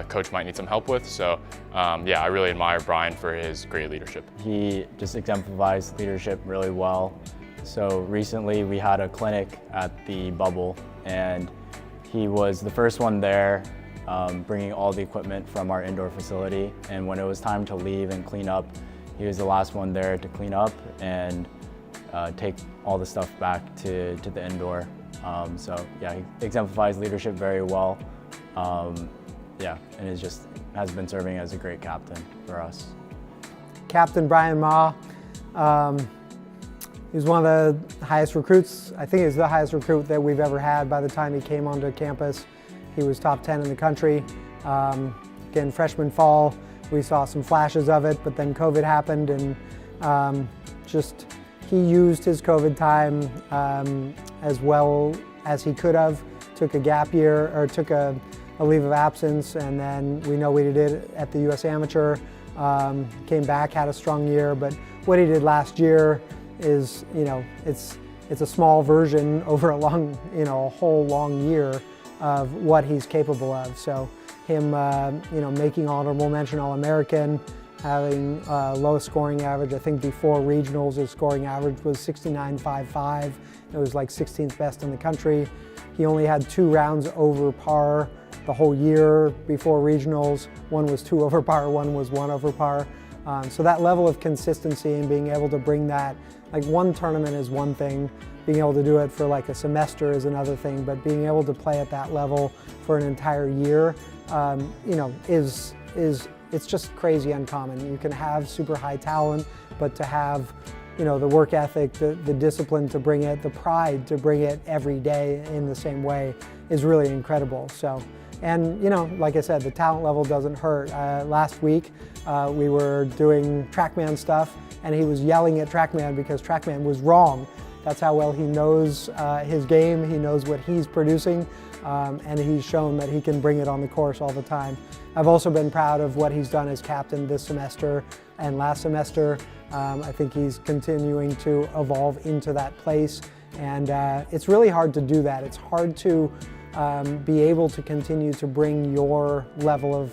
coach might need some help with. So yeah, I really admire Brian for his great leadership. He just exemplifies leadership really well. So recently we had a clinic at the Bubble, and he was the first one there, bringing all the equipment from our indoor facility. And when it was time to leave and clean up, he was the last one there to clean up and take all the stuff back to the indoor. So yeah, he exemplifies leadership very well. Yeah, and has been serving as a great captain for us. Captain Brian Ma, he was one of the highest recruits. I think he was the highest recruit that we've ever had by the time he came onto campus. He was top 10 in the country. Again, freshman fall, we saw some flashes of it, but then COVID happened, and he used his COVID time as well as he could have. Took a gap year, or took a leave of absence, and then we know what he did at the U.S. Amateur. Came back, had a strong year, but what he did last year is, it's a small version over a whole long year of what he's capable of. So him, making honorable mention All-American, having lowest scoring average. I think before regionals, his scoring average was 69.55. It was like 16th best in the country. He only had 2 rounds over par the whole year before regionals. One was 2 over par, one was 1 over par. So that level of consistency and being able to bring that, like one tournament is one thing, being able to do it for like a semester is another thing, but being able to play at that level for an entire year, it's just crazy uncommon. You can have super high talent, but to have, the work ethic, the discipline to bring it, the pride to bring it every day in the same way is really incredible. So, and like I said, the talent level doesn't hurt. Last week, we were doing TrackMan stuff, and he was yelling at TrackMan because TrackMan was wrong. That's how well he knows his game. He knows what he's producing, and he's shown that he can bring it on the course all the time. I've also been proud of what he's done as captain this semester and last semester. I think he's continuing to evolve into that place, and it's really hard to do that. It's hard to be able to continue to bring your level of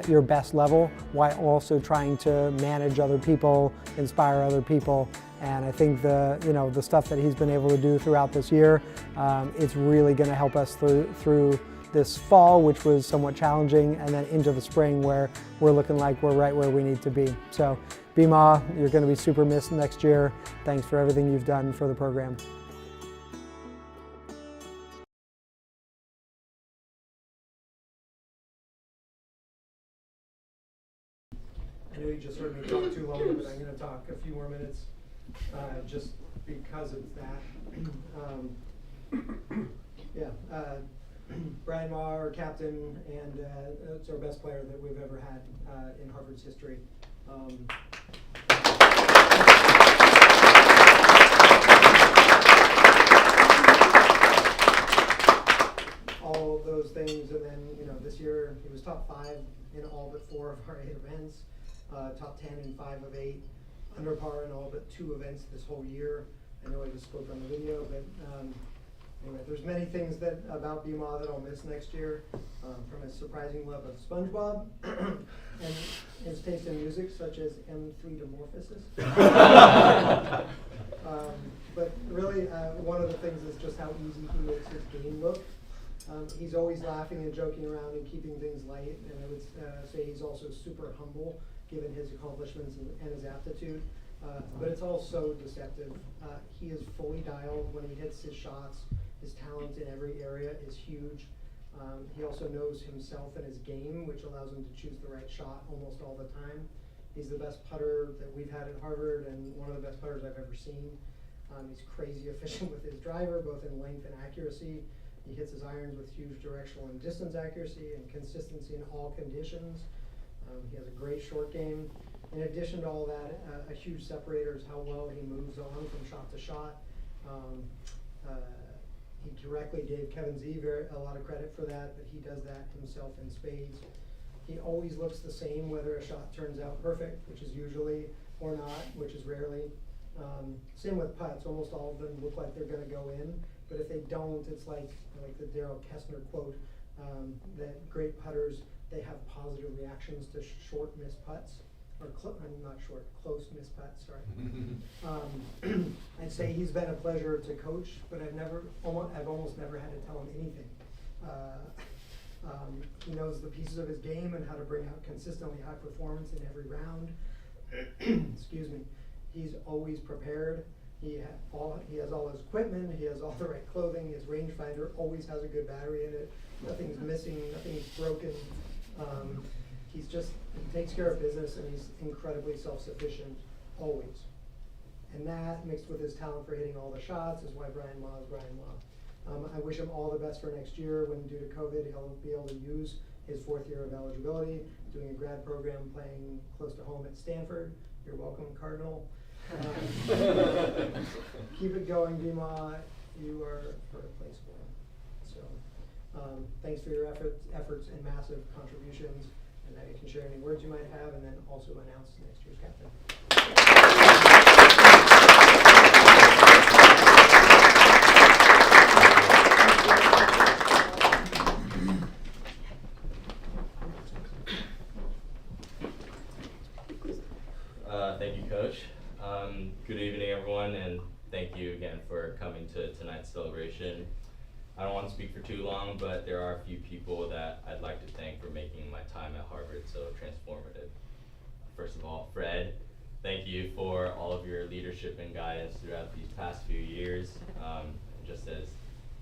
your best level while also trying to manage other people, inspire other people. And I think the stuff that he's been able to do throughout this year, it's really going to help us through this fall, which was somewhat challenging, and then into the spring where we're looking like we're right where we need to be. So, Bima, you're going to be super missed next year. Thanks for everything you've done for the program. I know you just heard me talk too long, but I'm going to talk a few more minutes just because of that. Brian Ma, our captain, and it's our best player that we've ever had in Harvard's history. All of those things, and then this year he was top 5 in all but 4 of our 8 events, top 10 in 5 of 8, under par in all but 2 events this whole year. I know I just spoke on the video, but anyway, there's many things about Bima that I'll miss next year, from his surprising love of SpongeBob and his taste in music, such as M3 Dimorphosis. But really, one of the things is just how easy he makes his game look. He's always laughing and joking around and keeping things light, and I would say he's also super humble, given his accomplishments and his aptitude. But it's all so deceptive. He is fully dialed when he hits his shots. His talent in every area is huge. He also knows himself and his game, which allows him to choose the right shot almost all the time. He's the best putter that we've had at Harvard, and one of the best putters I've ever seen. He's crazy efficient with his driver, both in length and accuracy. He hits his irons with huge directional and distance accuracy and consistency in all conditions. He has a great short game. In addition to all that, a huge separator is how well he moves on from shot to shot. He directly gave Kevin Z a lot of credit for that, but he does that himself in spades. He always looks the same, whether a shot turns out perfect, which is usually, or not, which is rarely. Same with putts. Almost all of them look like they're going to go in, but if they don't, it's like the Darrell Kessner quote, that great putters, they have positive reactions to short missed putts, or not short, close missed putts, sorry. I'd say he's been a pleasure to coach, but I've almost never had to tell him anything. He knows the pieces of his game and how to bring out consistently high performance in every round. Excuse me. He's always prepared. He has all his equipment. He has all the right clothing. His rangefinder always has a good battery in it. Nothing's missing. Nothing's broken. He takes care of business, and he's incredibly self-sufficient always. And that, mixed with his talent for hitting all the shots, is why Brian Law is Brian Law. I wish him all the best for next year when, due to COVID, he'll be able to use his 4th year of eligibility, doing a grad program, playing close to home at Stanford. You're welcome, Cardinal. Keep it going, Dima. You are irreplaceable. So, thanks for your efforts and massive contributions. And now you can share any words you might have, and then also announce next year's captain. Thank you, Coach. Good evening, everyone, and thank you again for coming to tonight's celebration. I don't want to speak for too long, but there are a few people that I'd like to thank for making my time at Harvard so transformative. First of all, Fred, thank you for all of your leadership and guidance throughout these past few years. Just as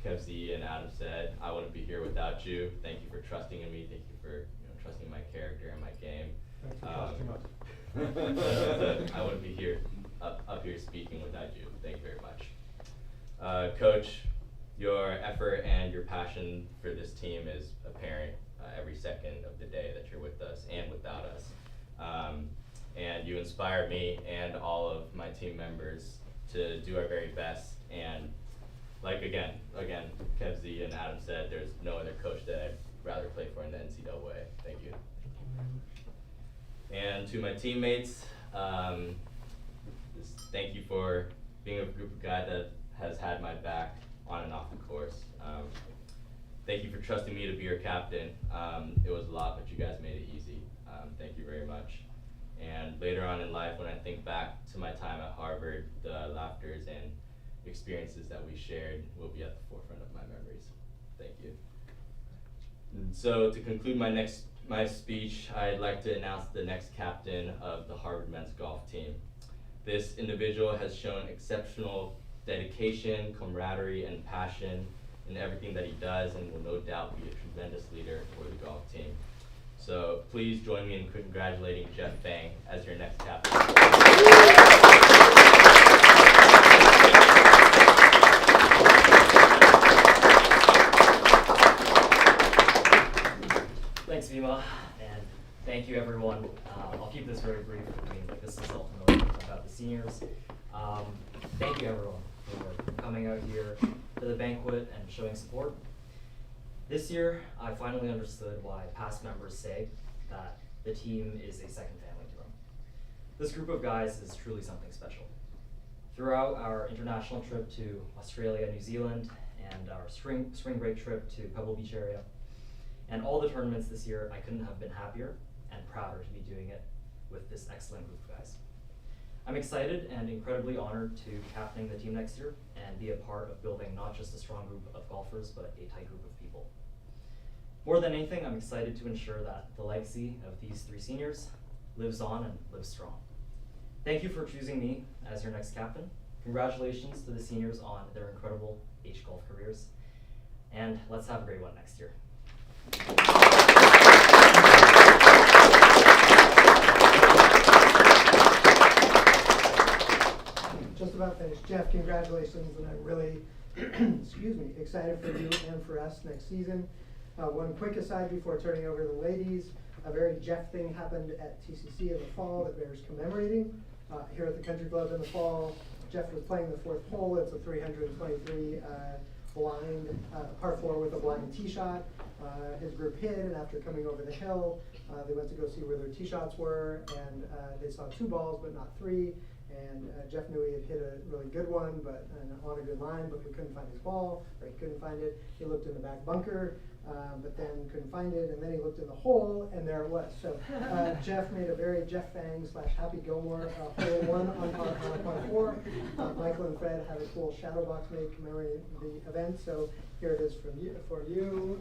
Kev Z and Adam said, I wouldn't be here without you. Thank you for trusting in me. Thank you for trusting my character and my game. Thanks for trusting us. I wouldn't be here up here speaking without you. Thank you very much. Coach, your effort and your passion for this team is apparent every second of the day that you're with us and without us. And you inspire me and all of my team members to do our very best. And like again, Kev Z and Adam said, there's no other coach that I'd rather play for in the NCAA. Thank you. And to my teammates, just thank you for being a group of guys that has had my back on and off the course. Thank you for trusting me to be your captain. It was a lot, but you guys made it easy. Thank you very much. And later on in life, when I think back to my time at Harvard, the laughters and experiences that we shared will be at the forefront of my memories. Thank you. And so to conclude my speech, I'd like to announce the next captain of the Harvard men's golf team. This individual has shown exceptional dedication, camaraderie, and passion in everything that he does, and will no doubt be a tremendous leader for the golf team. So please join me in congratulating Jeff Bang as your next captain. Thanks, Vima, and thank you, everyone. I'll keep this very brief. This is ultimately about the seniors. Thank you, everyone, for coming out here to the banquet and showing support. This year, I finally understood why past members say that the team is a second family to them. This group of guys is truly something special. Throughout our international trip to Australia, New Zealand, and our spring break trip to Pebble Beach area, and all the tournaments this year, I couldn't have been happier and prouder to be doing it with this excellent group of guys. I'm excited and incredibly honored to captain the team next year and be a part of building not just a strong group of golfers, but a tight group of people. More than anything, I'm excited to ensure that the legacy of these 3 seniors lives on and lives strong. Thank you for choosing me as your next captain. Congratulations to the seniors on their incredible H golf careers, and let's have a great one next year. Just about finished. Jeff, congratulations, and I'm really excuse me, excited for you and for us next season. One quick aside before turning over to the ladies, a very Jeff thing happened at TCC in the fall that bears commemorating. Here at the Country Club in the fall, Jeff was playing the 4th hole. It's a 323 blind, par 4 with a blind tee shot. His group hid, and after coming over the hill, they went to go see where their tee shots were, and they saw 2 balls but not 3. And Jeff knew he had hit a really good one, but on a good line, but we couldn't find his ball, or he couldn't find it. He looked in the back bunker, but then couldn't find it, and then he looked in the hole, and there it was. So Jeff made a very Jeff Fang / Happy Gilmore hole one on par 4. Michael and Fred had a cool shadow box made commemorating the event, so here it is from you, for you.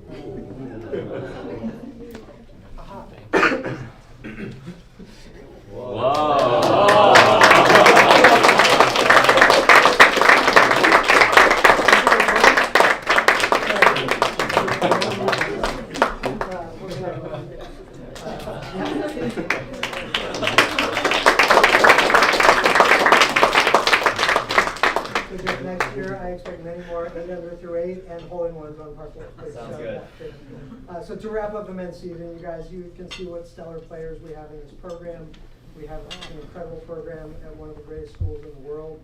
Next year, I expect many more 8 under through 8 and hole-in-ones on par 4. Sounds good. So to wrap up the men's season, you guys, you can see what stellar players we have in this program. We have an incredible program at one of the greatest schools in the world.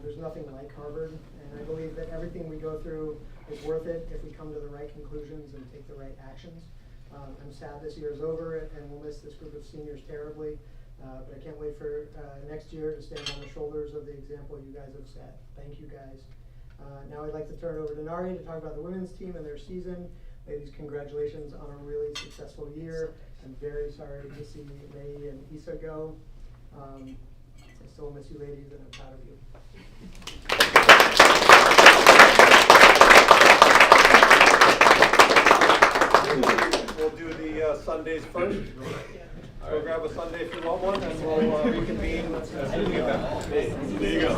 There's nothing like Harvard, and I believe that everything we go through is worth it if we come to the right conclusions and take the right actions. I'm sad this year is over, and we'll miss this group of seniors terribly. But I can't wait for next year to stand on the shoulders of the example you guys have set. Thank you guys. Now I'd like to turn it over to Nari to talk about the women's team and their season. Ladies, congratulations on a really successful year. I'm very sorry to see May and Issa go. I still miss you ladies, and I'm proud of you. We'll do the Sundays first. Go grab a Sunday if you want one, and we'll reconvene at the event. There you go.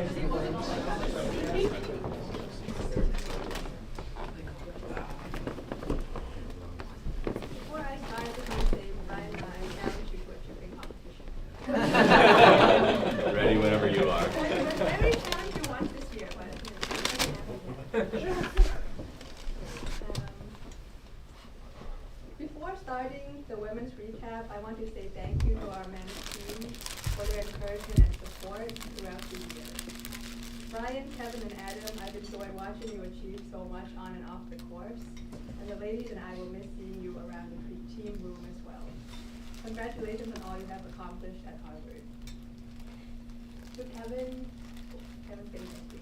Before I start, I just want to say Ryan and I challenge you to a chipping competition. Ready whenever you are. Every challenge you want this year, but before starting the women's recap, I want to say thank you to our men's team for their encouragement and support throughout the year. Brian, Kevin, and Adam, I've enjoyed watching you achieve so much on and off the course, and the ladies and I will miss seeing you around the team room as well. Congratulations on all you have accomplished at Harvard. To Kevin say thank you.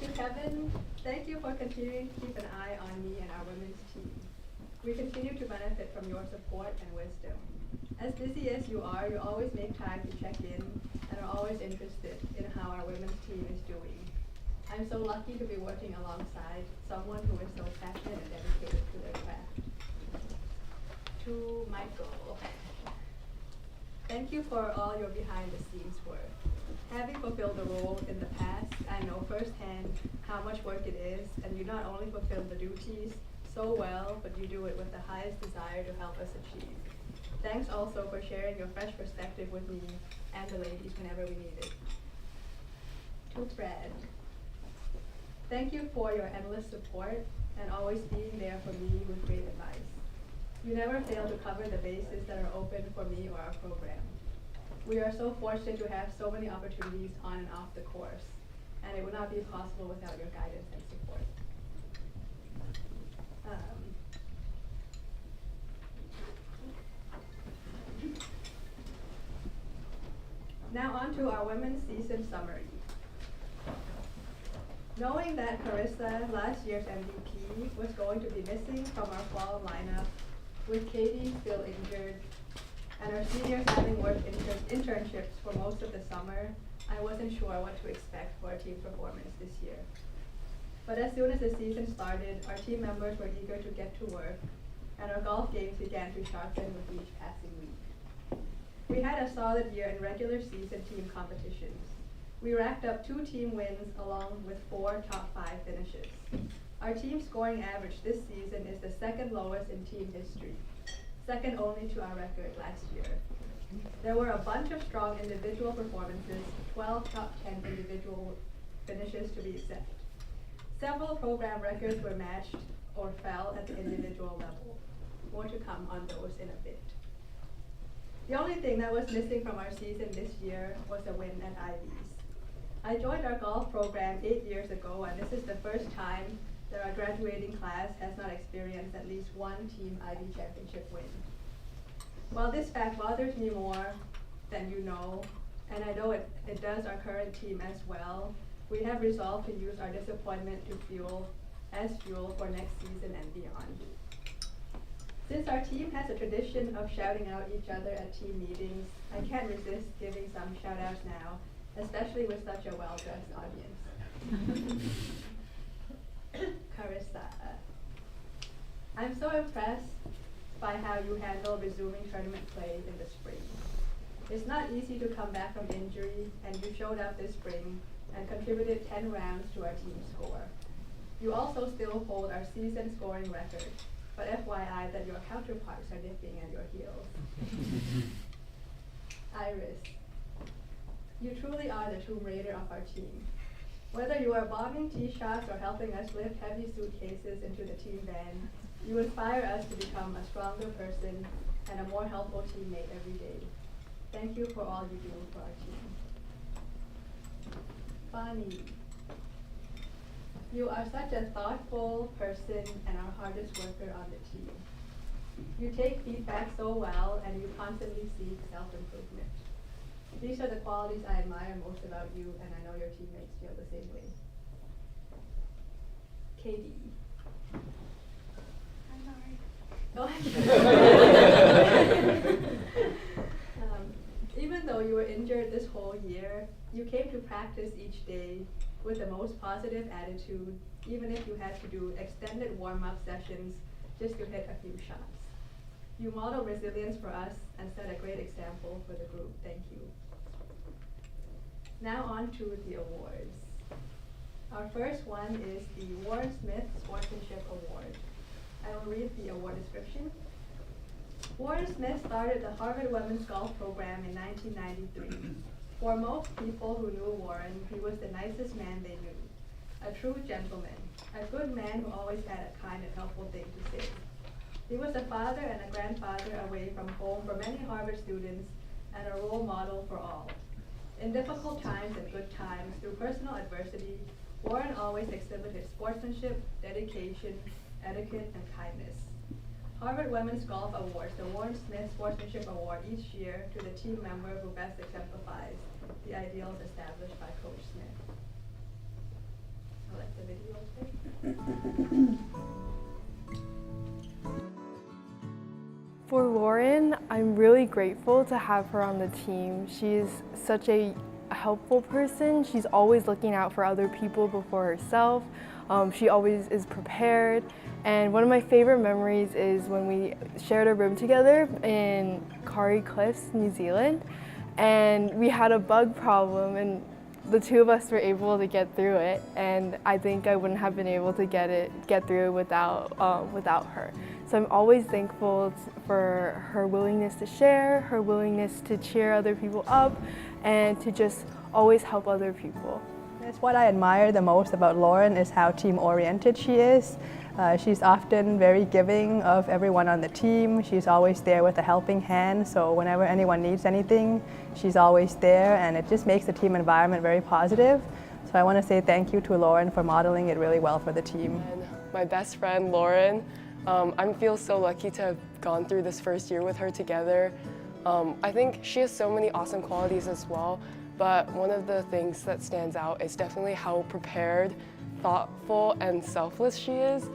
To Kevin, thank you for continuing to keep an eye on me and our women's team. We continue to benefit from your support and wisdom. As busy as you are, you always make time to check in and are always interested in how our women's team is doing. I'm so lucky to be working alongside someone who is so passionate and dedicated to their craft. To Michael, thank you for all your behind-the-scenes work. Having fulfilled the role in the past, I know firsthand how much work it is, and you not only fulfill the duties so well, but you do it with the highest desire to help us achieve. Thanks also for sharing your fresh perspective with me and the ladies whenever we need it. To Fred, thank you for your endless support and always being there for me with great advice. You never fail to cover the bases that are open for me or our program. We are so fortunate to have so many opportunities on and off the course, and it would not be possible without your guidance and support. Now on to our women's season summary. Knowing that Carissa, last year's MVP, was going to be missing from our fall lineup, with Katie still injured, and our seniors having worked internships for most of the summer, I wasn't sure what to expect for our team performance this year. But as soon as the season started, our team members were eager to get to work, and our golf games began to sharpen with each passing week. We had a solid year in regular season team competitions. We racked up 2 team wins along with 4 top 5 finishes. Our team scoring average this season is the second lowest in team history, second only to our record last year. There were a bunch of strong individual performances, 12 top 10 individual finishes to be exact. Several program records were matched or fell at the individual level. More to come on those in a bit. The only thing that was missing from our season this year was a win at Ivy's. I joined our golf program 8 years ago, and this is the first time that our graduating class has not experienced at least one Team Ivy championship win. While this fact bothers me more than you know, and I know it does our current team as well, we have resolved to use our disappointment to fuel for next season and beyond. Since our team has a tradition of shouting out each other at team meetings, I can't resist giving some shout outs now, especially with such a well-dressed audience. Carissa, I'm so impressed by how you handle resuming tournament play in the spring. It's not easy to come back from injury, and you showed up this spring and contributed 10 rounds to our team score. You also still hold our season scoring record, but FYI that your counterparts are nipping at your heels. Iris, you truly are the Tomb Raider of our team. Whether you are bombing tee shots or helping us lift heavy suitcases into the team van, you inspire us to become a stronger person and a more helpful teammate every day. Thank you for all you do for our team. Bonnie, you are such a thoughtful person and our hardest worker on the team. You take feedback so well, and you constantly seek self-improvement. These are the qualities I admire most about you, and I know your teammates feel the same way. Katie. I'm sorry. Even though you were injured this whole year, you came to practice each day with the most positive attitude, even if you had to do extended warm-up sessions just to hit a few shots. You model resilience for us and set a great example for the group. Thank you. Now on to the awards. Our first one is the Warren Smith Sportsmanship Award. I will read the award description. Warren Smith started the Harvard Women's Golf Program in 1993. For most people who knew Warren, he was the nicest man they knew. A true gentleman, a good man who always had a kind and helpful thing to say. He was a father and a grandfather away from home for many Harvard students and a role model for all. In difficult times and good times, through personal adversity, Warren always exhibited sportsmanship, dedication, etiquette, and kindness. Harvard Women's Golf awards the Warren Smith Sportsmanship Award each year to the team member who best exemplifies the ideals established by Coach Smith. I like the video. For Lauren, I'm really grateful to have her on the team. She's such a helpful person. She's always looking out for other people before herself. She always is prepared. And one of my favorite memories is when we shared a room together in Kauri Cliffs, New Zealand. And we had a bug problem, and the two of us were able to get through it. And I think I wouldn't have been able to get through it without her. So I'm always thankful for her willingness to share, her willingness to cheer other people up, and to just always help other people. That's what I admire the most about Lauren is how team-oriented she is. She's often very giving of everyone on the team. She's always there with a helping hand, so whenever anyone needs anything, she's always there, and it just makes the team environment very positive. So I want to say thank you to Lauren for modeling it really well for the team. And my best friend, Lauren, I feel so lucky to have gone through this first year with her together. I think she has so many awesome qualities as well, but one of the things that stands out is definitely how prepared, thoughtful, and selfless she is.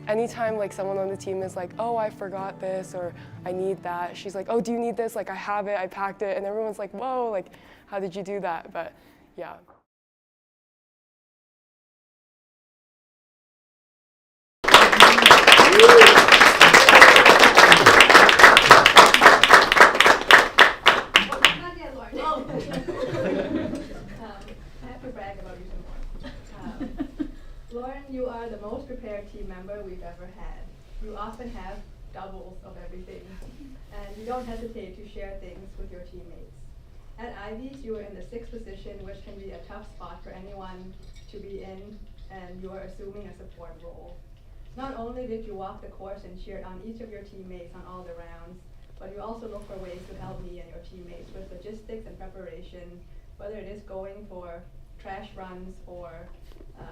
Anytime like someone on the team is like, oh, I forgot this, or I need that, she's like, oh, do you need this? Like, I have it, I packed it, and everyone's like, whoa, like, how did you do that? But yeah. Lauren, you are the most prepared team member we've ever had. You often have doubles of everything, and you don't hesitate to share things with your teammates. At Ivies, you are in the 6th position, which can be a tough spot for anyone to be in, and you are assuming a support role. Not only did you walk the course and cheered on each of your teammates on all the rounds, but you also look for ways to help me and your teammates with logistics and preparation, whether it is going for trash runs or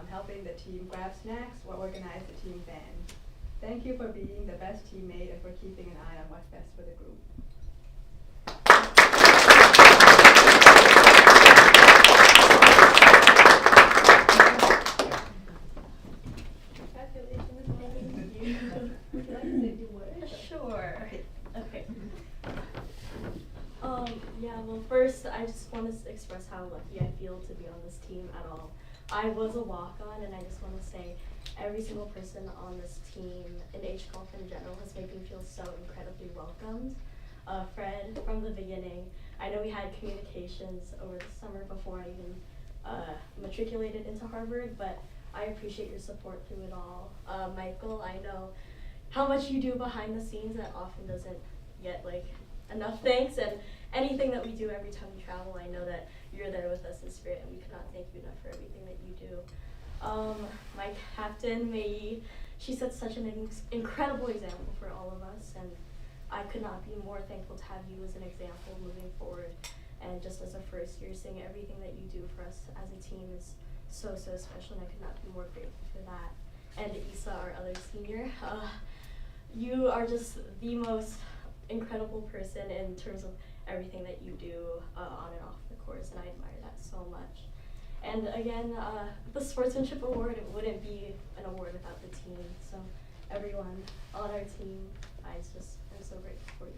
helping the team grab snacks or organize the team band. Thank you for being the best teammate and for keeping an eye on what's best for the group. Congratulations. Thank you. Would you like to say a few words? Sure. Okay. Yeah, well, first, I just want to express how lucky I feel to be on this team at all. I was a walk-on, and I just want to say every single person on this team, in H golf in general, has made me feel so incredibly welcomed. Fred, from the beginning, I know we had communications over the summer before I even matriculated into Harvard, but I appreciate your support through it all. Michael, I know how much you do behind the scenes that often doesn't get enough thanks, and anything that we do every time we travel, I know that you're there with us in spirit, and we cannot thank you enough for everything that you do. My captain, Mei, she set such an incredible example for all of us, and I could not be more thankful to have you as an example moving forward. And just as a first year, seeing everything that you do for us as a team is so, so special, and I could not be more grateful for that. And Isa, our other senior, you are just the most incredible person in terms of everything that you do on and off the course, and I admire that so much. And again, the Sportsmanship Award, it wouldn't be an award without the team. So everyone on our team, I just am so grateful for you.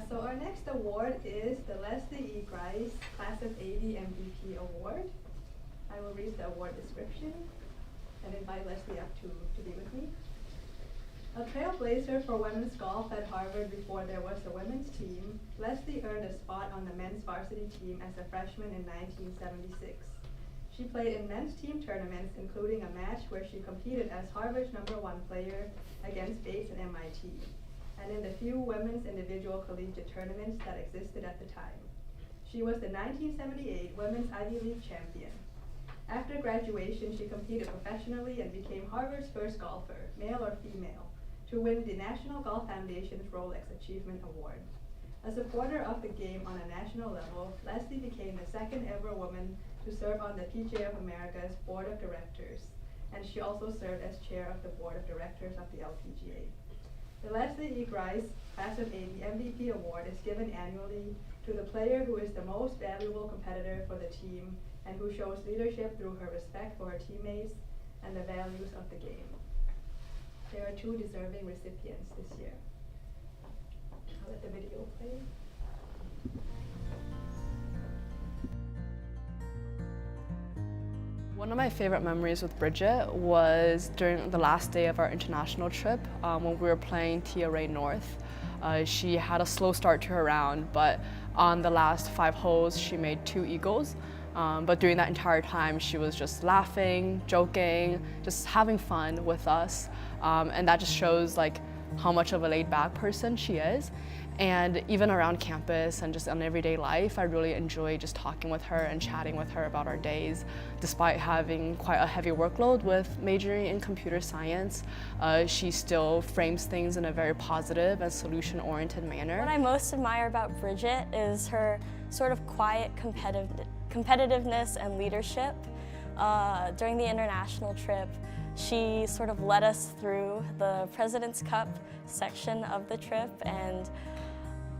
So our next award is the Leslie E. Grice Class of '80 MVP award. I will read the award description and invite Leslie up to be with me. A trailblazer for women's golf at Harvard before there was a women's team, Leslie earned a spot on the men's varsity team as a freshman in 1976. She played in men's team tournaments, including a match where she competed as Harvard's #1 player against Bates and MIT, and in the few women's individual collegiate tournaments that existed at the time. She was the 1978 Women's Ivy League champion. After graduation, she competed professionally and became Harvard's first golfer, male or female, to win the National Golf Foundation's Rolex Achievement Award. A supporter of the game on a national level, Leslie became the second ever woman to serve on the PGA of America's Board of Directors, and she also served as chair of the Board of Directors of the LPGA. The Leslie E. Grice Class of '80 MVP Award is given annually to the player who is the most valuable competitor for the team and who shows leadership through her respect for her teammates and the values of the game. There are 2 deserving recipients this year. I'll let the video play. One of my favorite memories with Bridget was during the last day of our international trip when we were playing TRA North. She had a slow start to her round, but on the last 5 holes she made 2 eagles. But during that entire time she was just laughing, joking, just having fun with us. And that just shows like how much of a laid-back person she is. And even around campus and just in everyday life, I really enjoy just talking with her and chatting with her about our days. Despite having quite a heavy workload with majoring in computer science, she still frames things in a very positive and solution-oriented manner. What I most admire about Bridget is her sort of quiet competitiveness and leadership. During the international trip, she sort of led us through the President's Cup section of the trip, and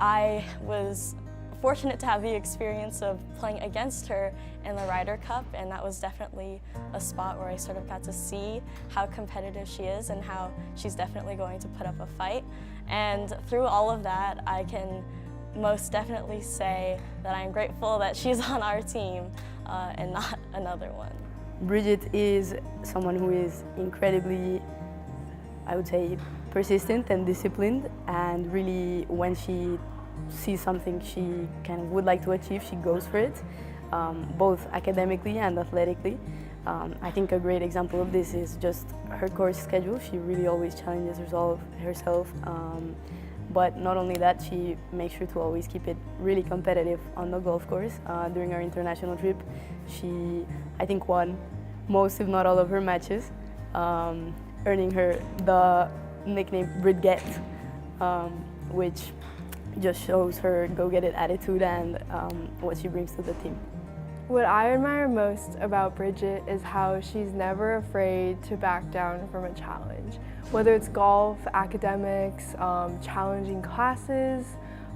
I was fortunate to have the experience of playing against her in the Ryder Cup, and that was definitely a spot where I sort of got to see how competitive she is and how she's definitely going to put up a fight. And through all of that, I can most definitely say that I'm grateful that she's on our team and not another one. Bridget is someone who is incredibly, I would say, persistent and disciplined, and really when she sees something she kind of would like to achieve, she goes for it, both academically and athletically. I think a great example of this is just her course schedule. She really always challenges herself. But not only that, she makes sure to always keep it really competitive on the golf course. During our international trip, she, I think, won most, if not all, of her matches, earning her the nickname Bridget, which just shows her go-get-it attitude and what she brings to the team. What I admire most about Bridget is how she's never afraid to back down from a challenge. Whether it's golf, academics, challenging classes,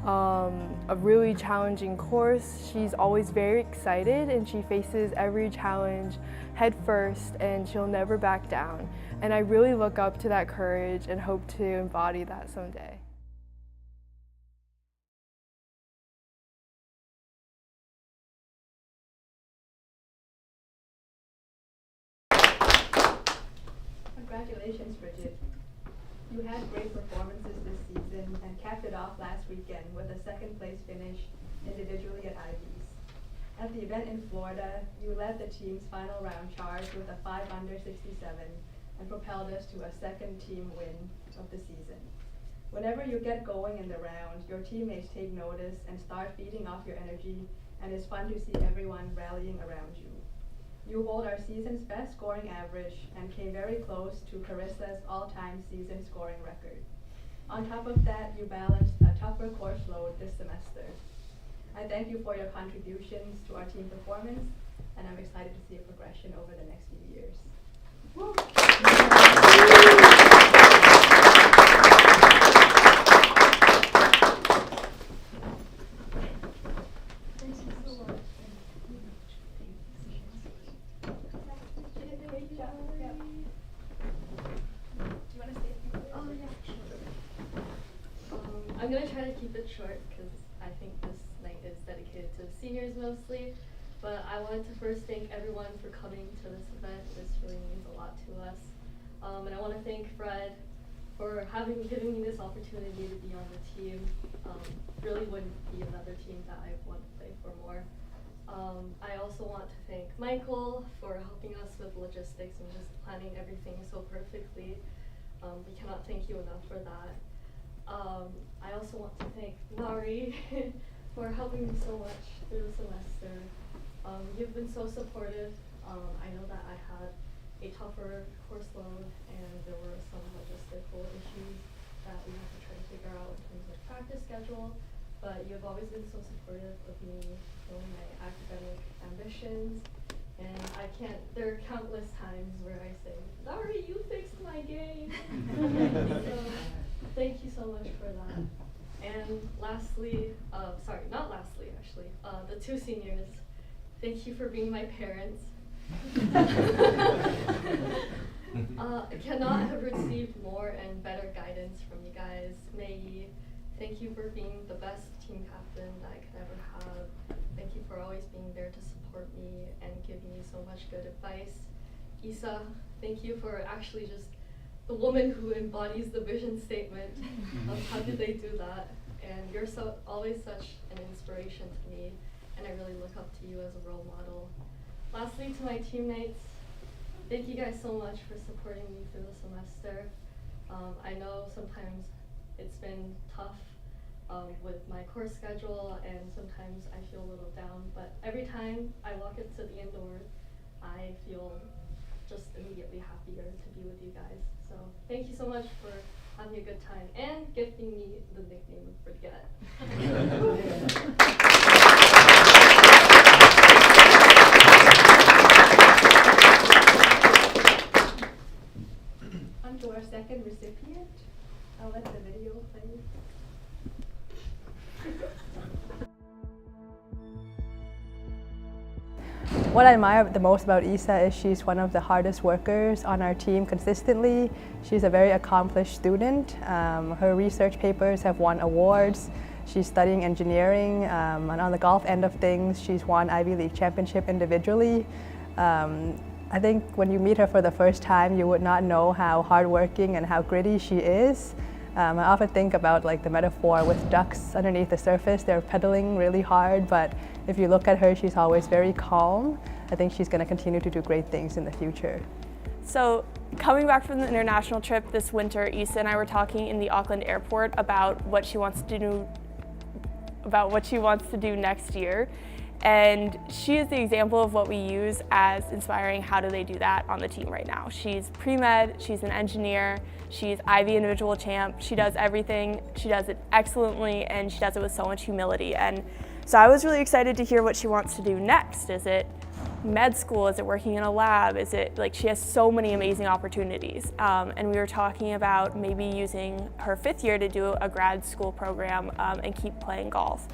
a really challenging course, she's always very excited and she faces every challenge head first and she'll never back down. And I really look up to that courage and hope to embody that someday. Congratulations, Bridget. You had great performances this season and capped it off last weekend with a second-place finish individually at Ivies. At the event in Florida, you led the team's final round charge with a 5-under 67 and propelled us to a second team win of the season. Whenever you get going in the round, your teammates take notice and start feeding off your energy, and it's fun to see everyone rallying around you. You hold our season's best scoring average and came very close to Carissa's all-time season scoring record. On top of that, you balanced a tougher course load this semester. I thank you for your contributions to our team performance, and I'm excited to see a progression over the next few years. Woo! I'm going to try to keep it short because I think this night is dedicated to seniors mostly, but wanted to first thank everyone for coming to this event. This really means a lot to us. And I want to thank Fred for giving me this opportunity to be on the team. Really wouldn't be another team that I want to play for more. I also want to thank Michael for helping us with logistics and just planning everything so perfectly. We cannot thank you enough for that. I also want to thank Nari for helping me so much through the semester. You've been so supportive. I know that I had a tougher course load and there were some logistical issues that we have to try to figure out in terms of practice schedule, but you've always been so supportive of me knowing my academic ambitions, and there are countless times where I say, Nari, you fixed my game. So thank you so much for that. And lastly, not lastly actually, the two seniors, thank you for being my parents. I cannot have received more and better guidance from you guys. Mei, thank you for being the best team captain that I could ever have. Thank you for always being there to support me and give me so much good advice. Isa, thank you for actually just the woman who embodies the vision statement of how did they do that. And you're always such an inspiration to me, and I really look up to you as a role model. Lastly, to my teammates, thank you guys so much for supporting me through the semester. I know sometimes it's been tough with my course schedule, and sometimes I feel a little down, but every time I walk into the indoor, I feel just immediately happier to be with you guys. So thank you so much for having a good time and gifting me the nickname Forget. On to our second recipient. I'll let the video play. What I admire the most about Isa is she's one of the hardest workers on our team consistently. She's a very accomplished student. Her research papers have won awards. She's studying engineering, and on the golf end of things, she's won Ivy League championship individually. I think when you meet her for the first time, you would not know how hardworking and how gritty she is. I often think about like the metaphor with ducks underneath the surface. They're pedaling really hard, but if you look at her, she's always very calm. I think she's going to continue to do great things in the future. So coming back from the international trip this winter, Isa and I were talking in the Auckland airport about what she wants to do next year. And she is the example of what we use as inspiring how do they do that on the team right now. She's pre-med, she's an engineer, she's Ivy individual champ, she does everything, she does it excellently, and she does it with so much humility. And so I was really excited to hear what she wants to do next. Is it med school? Is it working in a lab? Is it like she has so many amazing opportunities? And we were talking about maybe using her 5th year to do a grad school program and keep playing golf.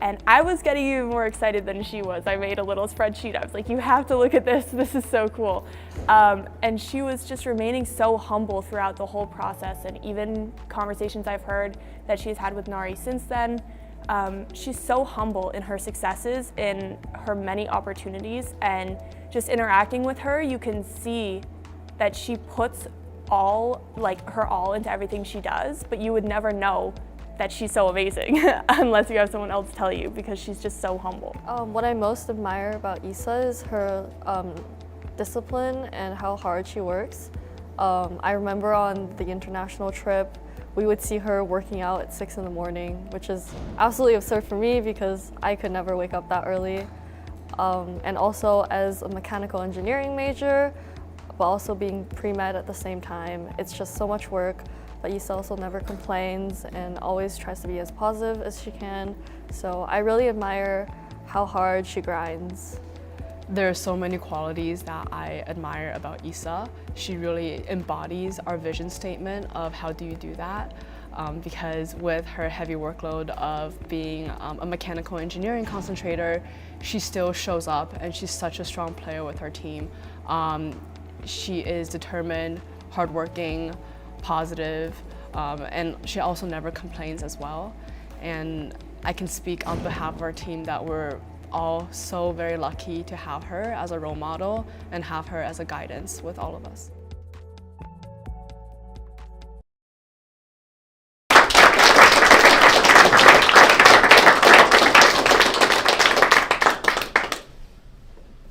And I was getting even more excited than she was. I made a little spreadsheet. I was like, you have to look at this. This is so cool. And she was just remaining so humble throughout the whole process. And even conversations I've heard that she's had with Nari since then, she's so humble in her successes, in her many opportunities, and just interacting with her, you can see that she puts her all into everything she does, but you would never know that she's so amazing unless you have someone else tell you, because she's just so humble. What I most admire about Isa is her discipline and how hard she works. I remember on the international trip, we would see her working out at 6 in the morning, which is absolutely absurd for me because I could never wake up that early. And also as a mechanical engineering major, but also being pre-med at the same time, it's just so much work. But Isa also never complains and always tries to be as positive as she can. So I really admire how hard she grinds. There are so many qualities that I admire about Isa. She really embodies our vision statement of how do you do that. Because with her heavy workload of being a mechanical engineering concentrator, she still shows up and she's such a strong player with her team. She is determined, hardworking, positive, and she also never complains as well. And I can speak on behalf of our team that we're all so very lucky to have her as a role model and have her as a guidance with all of us.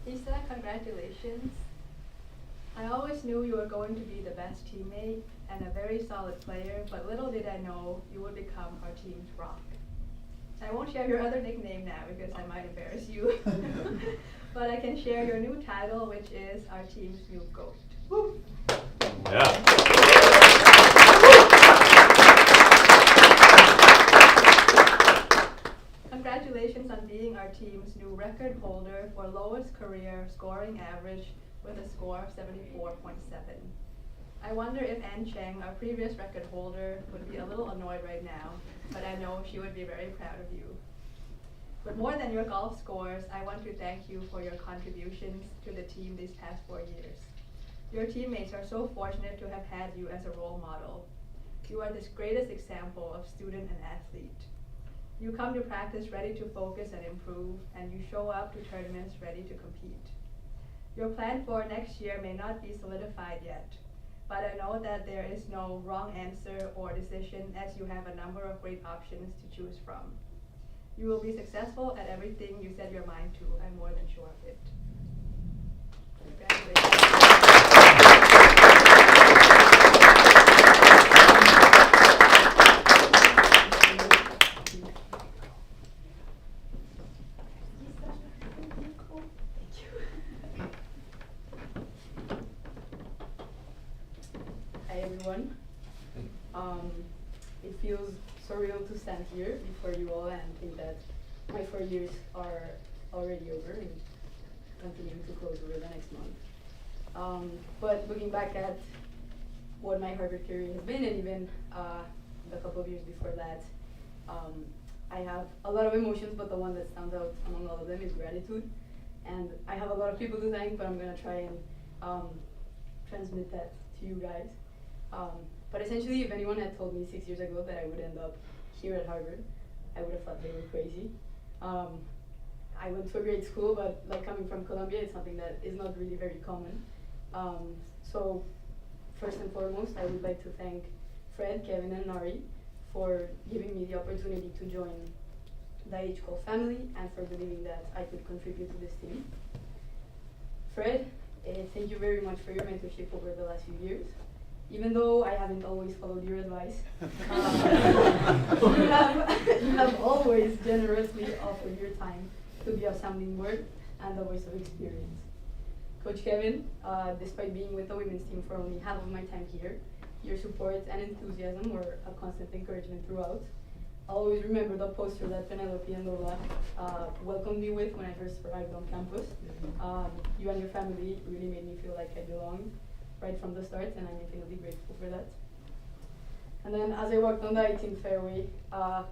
Isa, congratulations. I always knew you were going to be the best teammate and a very solid player, but little did I know you would become our team's rock. I won't share your other nickname now because I might embarrass you. But I can share your new title, which is our team's new GOAT. Woo. Congratulations on being our team's new record holder for lowest career scoring average with a score of 74.7. I wonder if Ann Cheng, our previous record holder, would be a little annoyed right now, but I know she would be very proud of you. But more than your golf scores, I want to thank you for your contributions to the team these past 4 years. Your teammates are so fortunate to have had you as a role model. You are the greatest example of student and athlete. You come to practice ready to focus and improve, and you show up to tournaments ready to compete. Your plan for next year may not be solidified yet, but I know that there is no wrong answer or decision as you have a number of great options to choose from. You will be successful at everything you set your mind to. I'm more than sure of it. Hi everyone. It feels surreal to stand here before you all and think that my 4 years are already over and continuing to close over the next month. But looking back at what my Harvard career has been, and even the couple of years before that, I have a lot of emotions, but the one that stands out among all of them is gratitude. And I have a lot of people to thank, but I'm going to try and transmit that to you guys. But essentially, if anyone had told me 6 years ago that I would end up here at Harvard, I would have thought they were crazy. I went to a great school, but like coming from Colombia, it's something that is not really very common. So first and foremost, I would like to thank Fred, Kevin, and Nari for giving me the opportunity to join the H-Call family and for believing that I could contribute to this team. Fred, thank you very much for your mentorship over the last few years. Even though I haven't always followed your advice, you have always generously offered your time to be a sounding board and a voice of experience. Coach Kevin, despite being with the women's team for only half of my time here, your support and enthusiasm were a constant encouragement throughout. I'll always remember the poster that Penelope and Lola welcomed me with when I first arrived on campus. You and your family really made me feel like I belonged right from the start, and I'm infinitely grateful for that. And then as I walked on the 18th fairway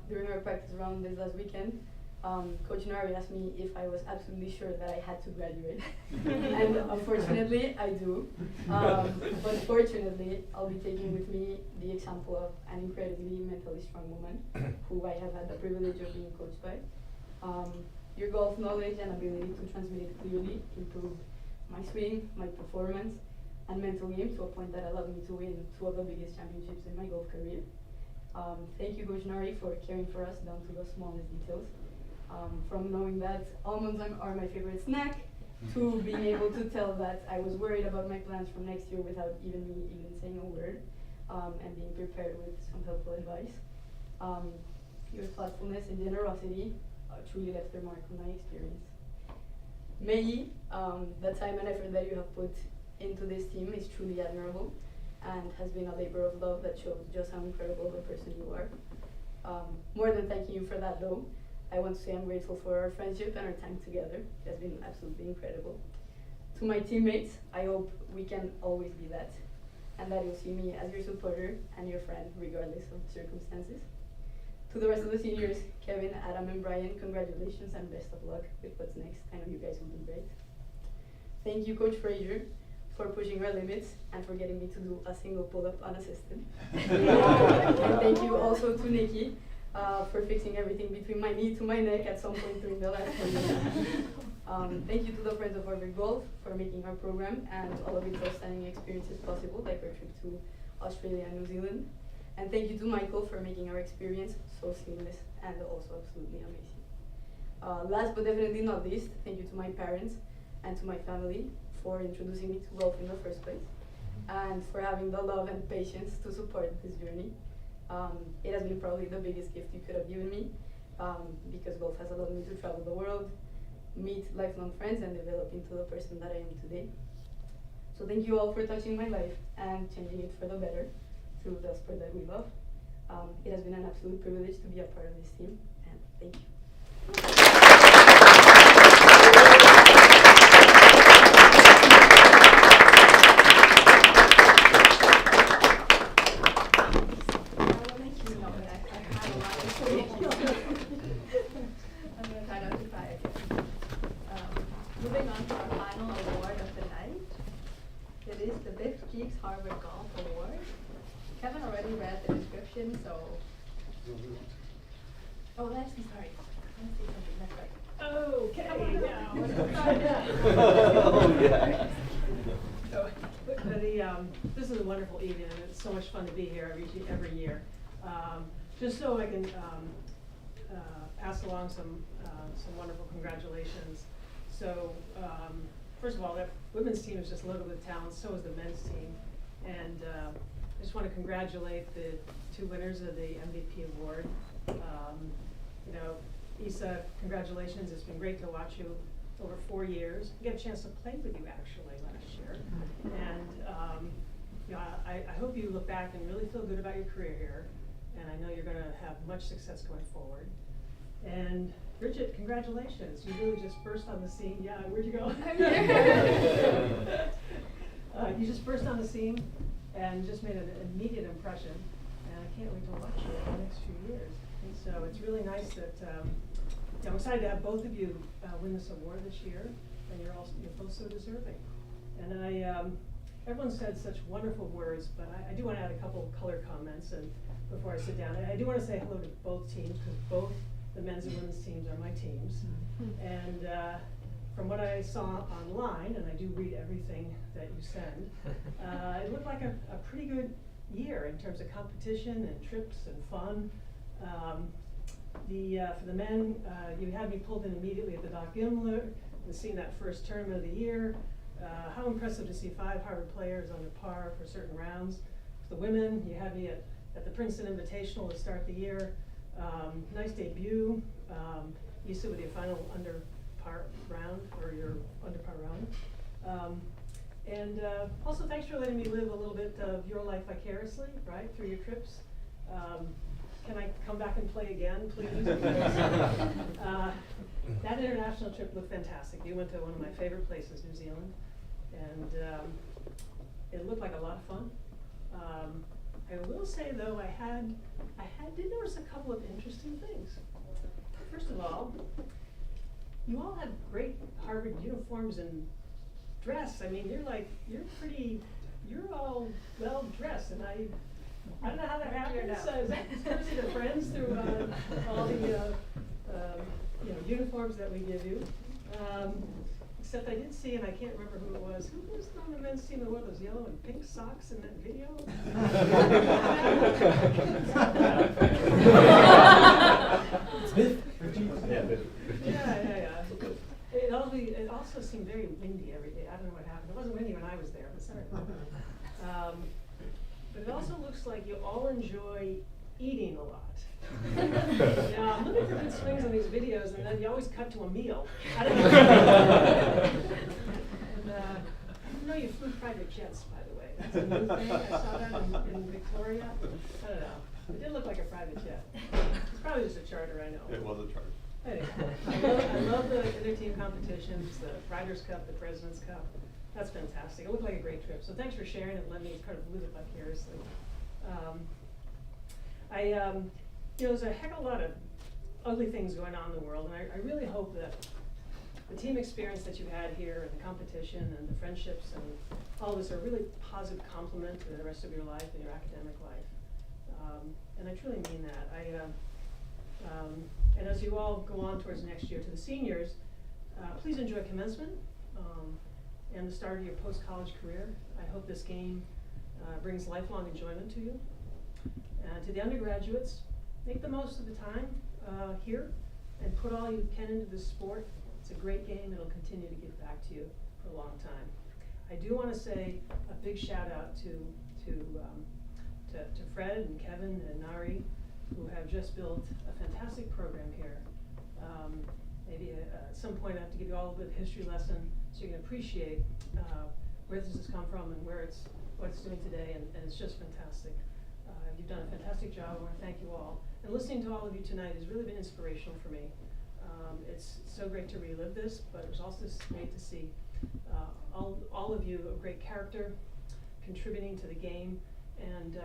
during our practice round this last weekend, Coach Nari asked me if I was absolutely sure that I had to graduate. And unfortunately, I do. But fortunately, I'll be taking with me the example of an incredibly mentally strong woman who I have had the privilege of being coached by. Your golf knowledge and ability to transmit it clearly improved my swing, my performance, and mental game to a point that allowed me to win 2 of the biggest championships in my golf career. Thank you, Coach Nari, for caring for us down to the smallest details. From knowing that almonds are my favorite snack, to being able to tell that I was worried about my plans for next year without me even saying a word, and being prepared with some helpful advice. Your thoughtfulness and generosity truly left their mark on my experience. Maggie, the time and effort that you have put into this team is truly admirable and has been a labor of love that shows just how incredible of a person you are. More than thanking you for that though, I want to say I'm grateful for our friendship and our time together. It has been absolutely incredible. To my teammates, I hope we can always be that, and that you'll see me as your supporter and your friend regardless of circumstances. To the rest of the seniors, Kevin, Adam, and Brian, congratulations and best of luck with what's next. I know you guys will do great. Thank you, Coach Frazier, for pushing our limits and for getting me to do a single pull-up unassisted. And thank you also to Nikki for fixing everything between my knee to my neck at some point during the last 4 years. Thank you to the Friends of Harvard Golf for making our program and all of its outstanding experiences possible, like our trip to Australia and New Zealand. And thank you to Michael for making our experience so seamless and also absolutely amazing. Last but definitely not least, thank you to my parents and to my family for introducing me to golf in the first place and for having the love and patience to support this journey. It has been probably the biggest gift you could have given me because golf has allowed me to travel the world, meet lifelong friends, and develop into the person that I am today. So thank you all for touching my life and changing it for the better through the sport that we love. It has been an absolute privilege to be a part of this team, and thank you. Moving on to our final award of the night. It is the Biff Keeks Harvard Golf Award. Kevin already read the description, so. Oh, let's be sorry. Let's see something. That's right. Okay. This is a wonderful evening, and it's so much fun to be here every year. Just so I can pass along some wonderful congratulations. So, first of all, that women's team is just loaded with talent. So is the men's team, and I just want to congratulate the 2 winners of the MVP award. You know, Isa, congratulations. It's been great to watch you over 4 years. I got a chance to play with you actually last year, and you know, I hope you look back and really feel good about your career here. And I know you're going to have much success going forward. And Bridget, congratulations. You really just burst on the scene. Yeah, where'd you go? I'm here. You just burst on the scene and just made an immediate impression. And I can't wait to watch you in the next few years. And so it's really nice that I'm excited to have both of you win this award this year. And you're both so deserving. And everyone said such wonderful words, but I do want to add a couple of color comments. And before I sit down, I do want to say hello to both teams, because both the men's and women's teams are my teams. And from what I saw online, and I do read everything that you send, it looked like a pretty good year in terms of competition and trips and fun. For the men, you had me pulled in immediately at the Doc Gimler and seeing that first tournament of the year. How impressive to see 5 Harvard players under par for certain rounds. For the women, you had me at the Princeton Invitational to start the year. Nice debut. Issa with your final under par round, or your under par round. Also thanks for letting me live a little bit of your life vicariously, right, through your trips. Can I come back and play again, please? That international trip looked fantastic. You went to one of my favorite places, New Zealand, and it looked like a lot of fun. I will say though, I did notice a couple of interesting things. First of all, you all have great Harvard uniforms and dress. I mean, you're all well dressed, and I don't know how that happens. Is that courtesy to friends through all the uniforms that we give you? Except I did see, and I can't remember who it was. Who was on the men's team that wore those yellow and pink socks in that video? Yeah. It also seemed very windy every day. I don't know what happened. It wasn't windy when I was there, but sorry. But it also looks like you all enjoy eating a lot. Yeah, I'm looking for good swings on these videos, and then you always cut to a meal. I don't know. And I didn't know you flew private jets, by the way. That's a new thing. I saw that in Victoria. I don't know. It did look like a private jet. It's probably just a charter, I know. It was a charter. Anyway, I love the inter-team competitions, the Riders' Cup, the President's Cup. That's fantastic. It looked like a great trip. So thanks for sharing it and letting me kind of live it vicariously. There's a heck of a lot of ugly things going on in the world, and I really hope that the team experience that you had here and the competition and the friendships and all this are a really positive complement to the rest of your life and your academic life. And I truly mean that. And as you all go on towards next year to the seniors, please enjoy commencement and the start of your post-college career. I hope this game brings lifelong enjoyment to you. And to the undergraduates, make the most of the time here and put all you can into this sport. It's a great game. It'll continue to give back to you for a long time. I do want to say a big shout out to Fred and Kevin and Nari, who have just built a fantastic program here. Maybe at some point I have to give you all a bit of history lesson so you can appreciate where this has come from and what it's doing today, and it's just fantastic. You've done a fantastic job. I want to thank you all. And listening to all of you tonight has really been inspirational for me. It's so great to relive this, but it was also great to see all of you of great character, contributing to the game, and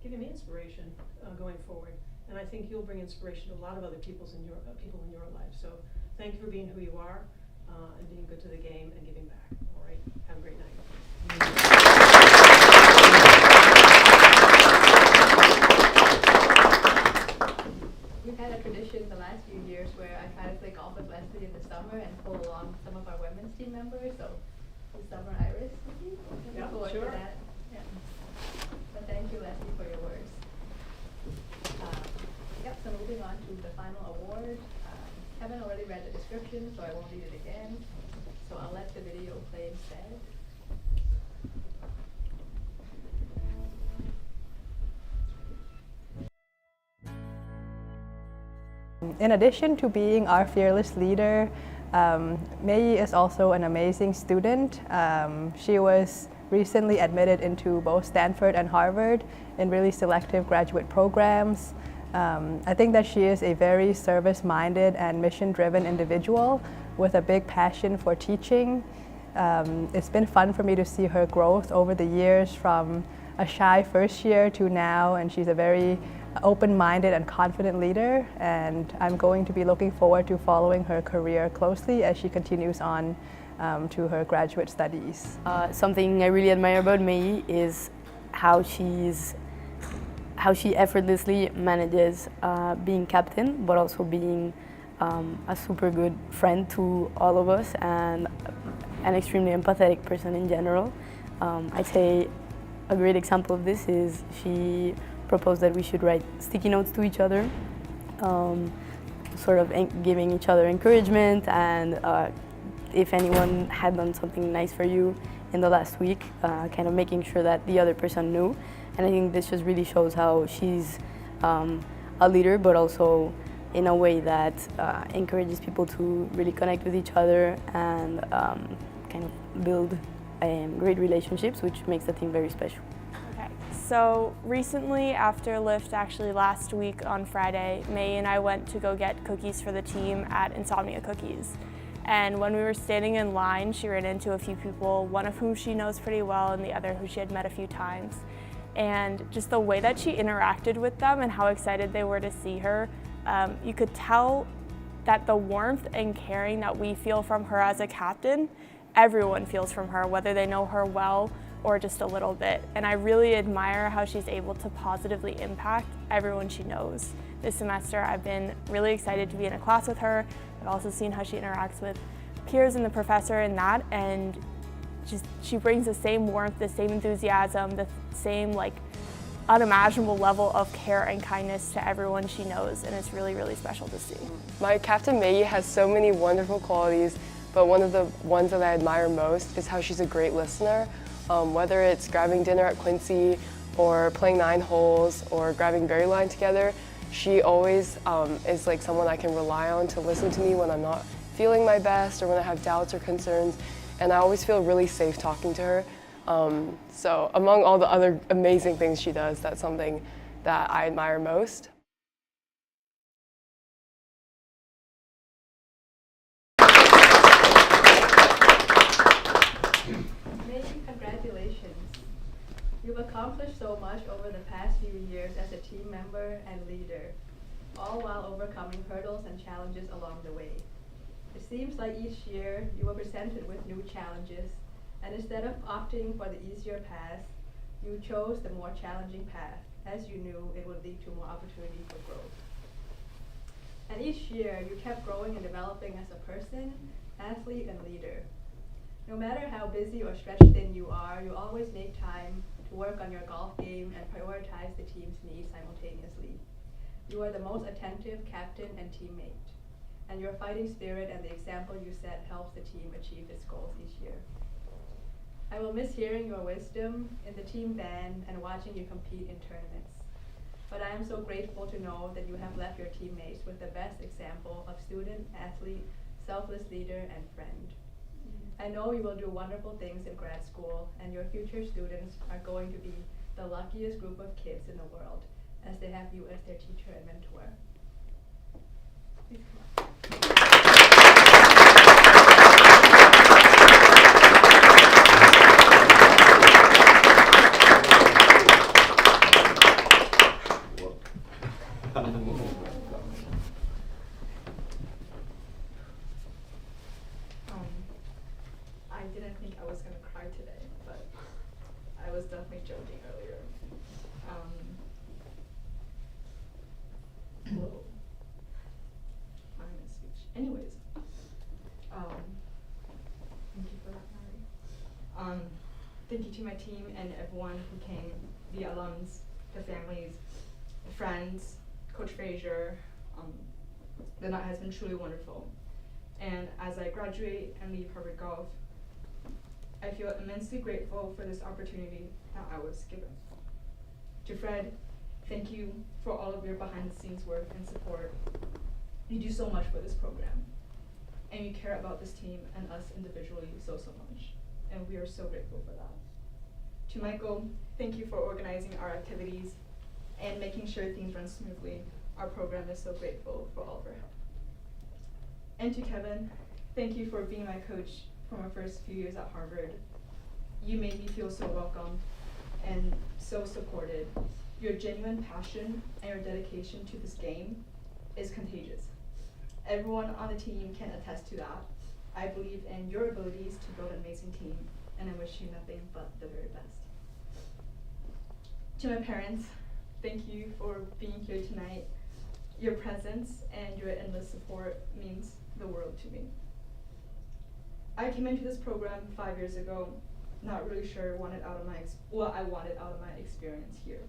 giving me inspiration going forward. And I think you'll bring inspiration to a lot of other people in your life. So thank you for being who you are and being good to the game and giving back. All right, have a great night. We've had a tradition the last few years where I try to play golf with Leslie in the summer and pull along some of our women's team members. So this summer, Iris, looking forward to that. Yeah. But thank you, Leslie, for your words. Yep, so moving on to the final award. Kevin already read the description, so I won't read it again. So I'll let the video play instead. In addition to being our fearless leader, Mei is also an amazing student. She was recently admitted into both Stanford and Harvard in really selective graduate programs. I think that she is a very service-minded and mission-driven individual with a big passion for teaching. It's been fun for me to see her growth over the years from a shy first year to now, and she's a very open-minded and confident leader, and I'm going to be looking forward to following her career closely as she continues on to her graduate studies. Something I really admire about Mei is how she effortlessly manages being captain, but also being a super good friend to all of us and an extremely empathetic person in general. I'd say a great example of this is she proposed that we should write sticky notes to each other, sort of giving each other encouragement, and if anyone had done something nice for you in the last week, kind of making sure that the other person knew. And I think this just really shows how she's a leader, but also in a way that encourages people to really connect with each other and kind of build great relationships, which makes the team very special. So recently after Lift, actually last week on Friday, Mei and I went to go get cookies for the team at Insomnia Cookies. And when we were standing in line, she ran into a few people, one of whom she knows pretty well and the other who she had met a few times. And just the way that she interacted with them and how excited they were to see her, you could tell that the warmth and caring that we feel from her as a captain, everyone feels from her, whether they know her well or just a little bit. And I really admire how she's able to positively impact everyone she knows. This semester I've been really excited to be in a class with her. I've also seen how she interacts with peers and the professor in that, and just she brings the same warmth, the same enthusiasm, the same unimaginable level of care and kindness to everyone she knows, and it's really, really special to see. My captain Mei has so many wonderful qualities, but one of the ones that I admire most is how she's a great listener. Whether it's grabbing dinner at Quincy or playing 9 holes or grabbing berry line together, she always is like someone I can rely on to listen to me when I'm not feeling my best or when I have doubts or concerns, and I always feel really safe talking to her. So among all the other amazing things she does, that's something that I admire most. Congratulations. You've accomplished so much over the past few years as a team member and leader, all while overcoming hurdles and challenges along the way. It seems like each year you were presented with new challenges, and instead of opting for the easier path, you chose the more challenging path, as you knew it would lead to more opportunity for growth. And each year, you kept growing and developing as a person, athlete, and leader. No matter how busy or stretched thin you are, you always make time to work on your golf game and prioritize the team's needs simultaneously. You are the most attentive captain and teammate, and your fighting spirit and the example you set helps the team achieve its goals each year. I will miss hearing your wisdom in the team band and watching you compete in tournaments. But I am so grateful to know that you have left your teammates with the best example of student, athlete, selfless leader, and friend. I know you will do wonderful things in grad school, and your future students are going to be the luckiest group of kids in the world, as they have you as their teacher and mentor. Please come on. I didn't think I was going to cry today, but I was definitely joking earlier. Whoa. I'm in speech. Anyways, thank you for that, Mary. Thank you to my team and everyone who came, the alums, the families, the friends, Coach Frazier. The night has been truly wonderful. And as I graduate and leave Harvard Golf, I feel immensely grateful for this opportunity that I was given. To Fred, thank you for all of your behind-the-scenes work and support. You do so much for this program, and you care about this team and us individually so much, and we are so grateful for that. To Michael, thank you for organizing our activities and making sure things run smoothly. Our program is so grateful for all of your help. And to Kevin, thank you for being my coach for my first few years at Harvard. You made me feel so welcome and so supported. Your genuine passion and your dedication to this game is contagious. Everyone on the team can attest to that. I believe in your abilities to build an amazing team, and I wish you nothing but the very best. To my parents, thank you for being here tonight. Your presence and your endless support means the world to me. I came into this program 5 years ago, not really sure what I wanted out of my experience here.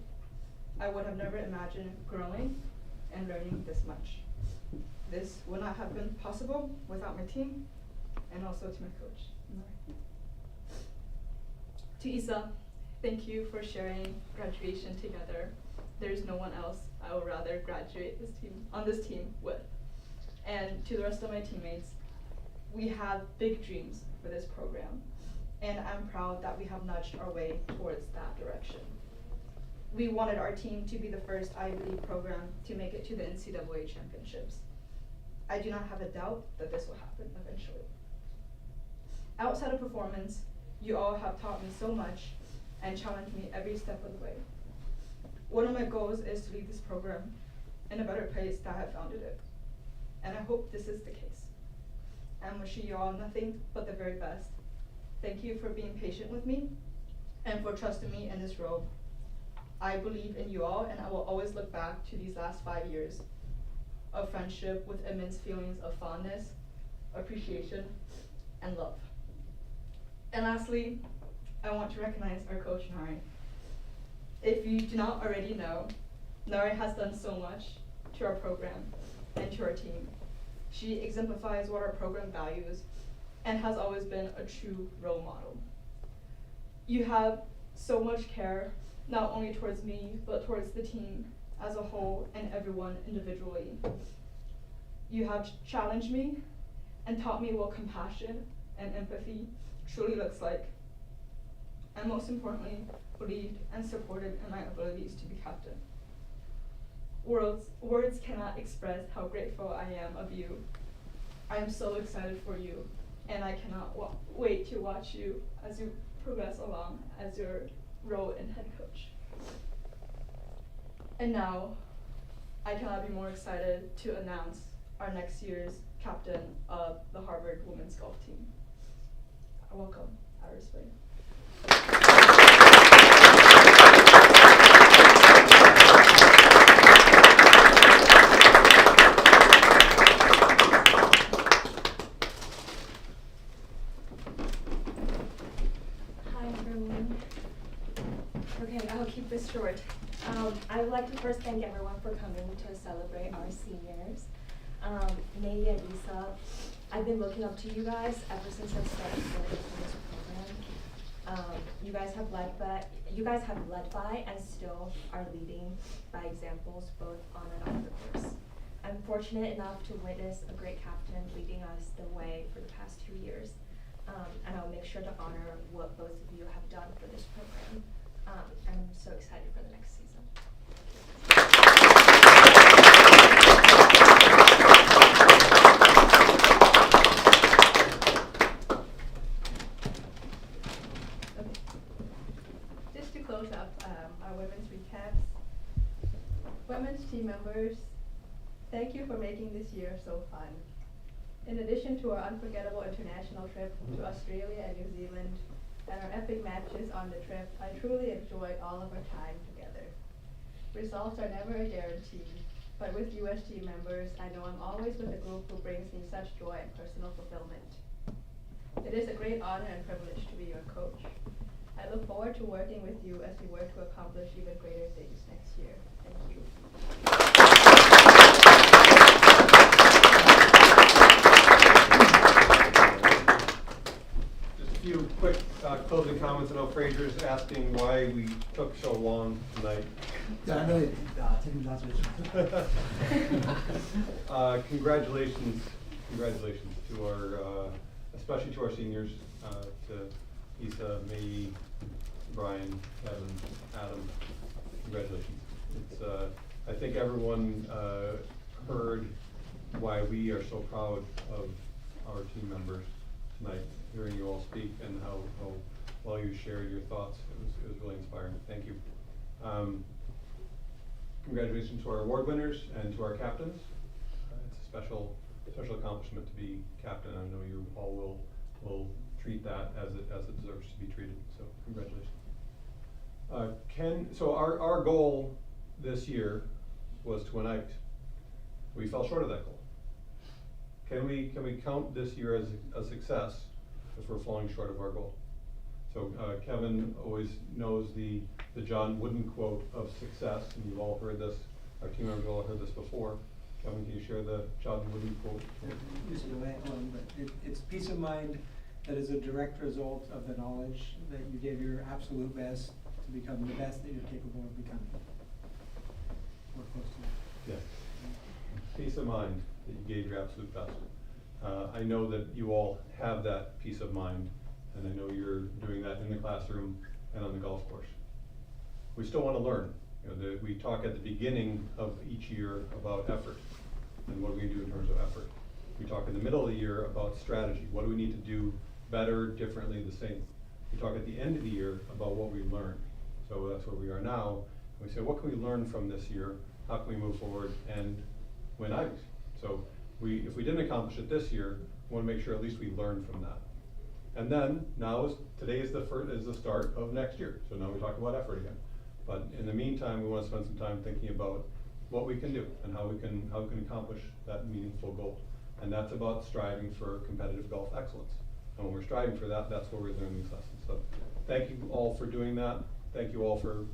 I would have never imagined growing and learning this much. This would not have been possible without my team, and also to my coach. To Isa, thank you for sharing graduation together. There's no one else I would rather graduate on this team with. And to the rest of my teammates, we have big dreams for this program, and I'm proud that we have nudged our way towards that direction. We wanted our team to be the first Ivy League program to make it to the NCAA championships. I do not have a doubt that this will happen eventually. Outside of performance, you all have taught me so much and challenged me every step of the way. One of my goals is to leave this program in a better place than I founded it, and I hope this is the case. I'm wishing you all nothing but the very best. Thank you for being patient with me and for trusting me in this role. I believe in you all, and I will always look back to these last 5 years of friendship with immense feelings of fondness, appreciation, and love. And lastly, I want to recognize our coach, Nari. If you do not already know, Nari has done so much to our program and to our team. She exemplifies what our program values and has always been a true role model. You have so much care, not only towards me, but towards the team as a whole and everyone individually. You have challenged me and taught me what compassion and empathy truly looks like. And most importantly, believed and supported in my abilities to be captain. Words cannot express how grateful I am of you. I am so excited for you, and I cannot wait to watch you as you progress along as your role in head coach. And now, I cannot be more excited to announce our next year's captain of the Harvard women's golf team. Welcome, Iris Wade. I'll keep this short. I would like to first thank everyone for coming to celebrate our seniors. Nate and Isa, I've been looking up to you guys ever since I started working for this program. You guys have led by and still are leading by examples both on and off the course. I'm fortunate enough to witness a great captain leading us the way for the past 2 years. And I'll make sure to honor what both of you have done for this program. And I'm so excited for the next season. Just to close up our women's recaps, women's team members, thank you for making this year so fun. In addition to our unforgettable international trip to Australia and New Zealand and our epic matches on the trip, I truly enjoyed all of our time together. Results are never a guarantee, but with US team members, I know I'm always with a group who brings me such joy and personal fulfillment. It is a great honor and privilege to be your coach. I look forward to working with you as we work to accomplish even greater things next year. Thank you. Few quick closing comments. I know Fraser's asking why we took so long tonight. Congratulations to our, especially to our seniors, to Isa, May, Brian, Kevin, Adam. Congratulations. It's, I think everyone heard why we are so proud of our team members tonight. Hearing you all speak and how well you shared your thoughts, it was really inspiring. Thank you. Congratulations to our award winners and to our captains. It's a special accomplishment to be captain. I know you all will treat that as it deserves to be treated. So congratulations. So our goal this year was to win Ivy. We fell short of that goal. Can we count this year as a success if we're falling short of our goal? So Kevin always knows the John Wooden quote of success, and you've all heard this, our team members have all heard this before. Kevin, can you share the John Wooden quote? Use it away one, but it's peace of mind that is a direct result of the knowledge that you gave your absolute best to become the best that you're capable of becoming. We're close to that. Yeah. Peace of mind that you gave your absolute best. I know that you all have that peace of mind, and I know you're doing that in the classroom and on the golf course. We still want to learn. We talk at the beginning of each year about effort and what we do in terms of effort. We talk in the middle of the year about strategy. What do we need to do better, differently, the same? We talk at the end of the year about what we learned. So that's where we are now. We say, what can we learn from this year? How can we move forward and win Ivies? So if we didn't accomplish it this year, we want to make sure at least we learn from that. And then today is the start of next year. So now we talk about effort again. But in the meantime, we want to spend some time thinking about what we can do and how we can accomplish that meaningful goal. And that's about striving for competitive golf excellence. And when we're striving for that, that's where we learn these lessons. So thank you all for doing that. Thank you all for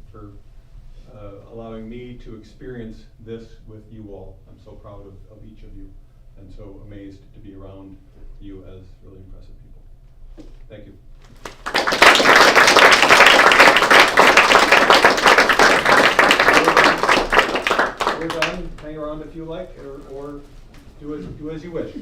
allowing me to experience this with you all. I'm so proud of each of you and so amazed to be around you as really impressive people. Thank you. We're done. Hang around if you like, or do as you wish.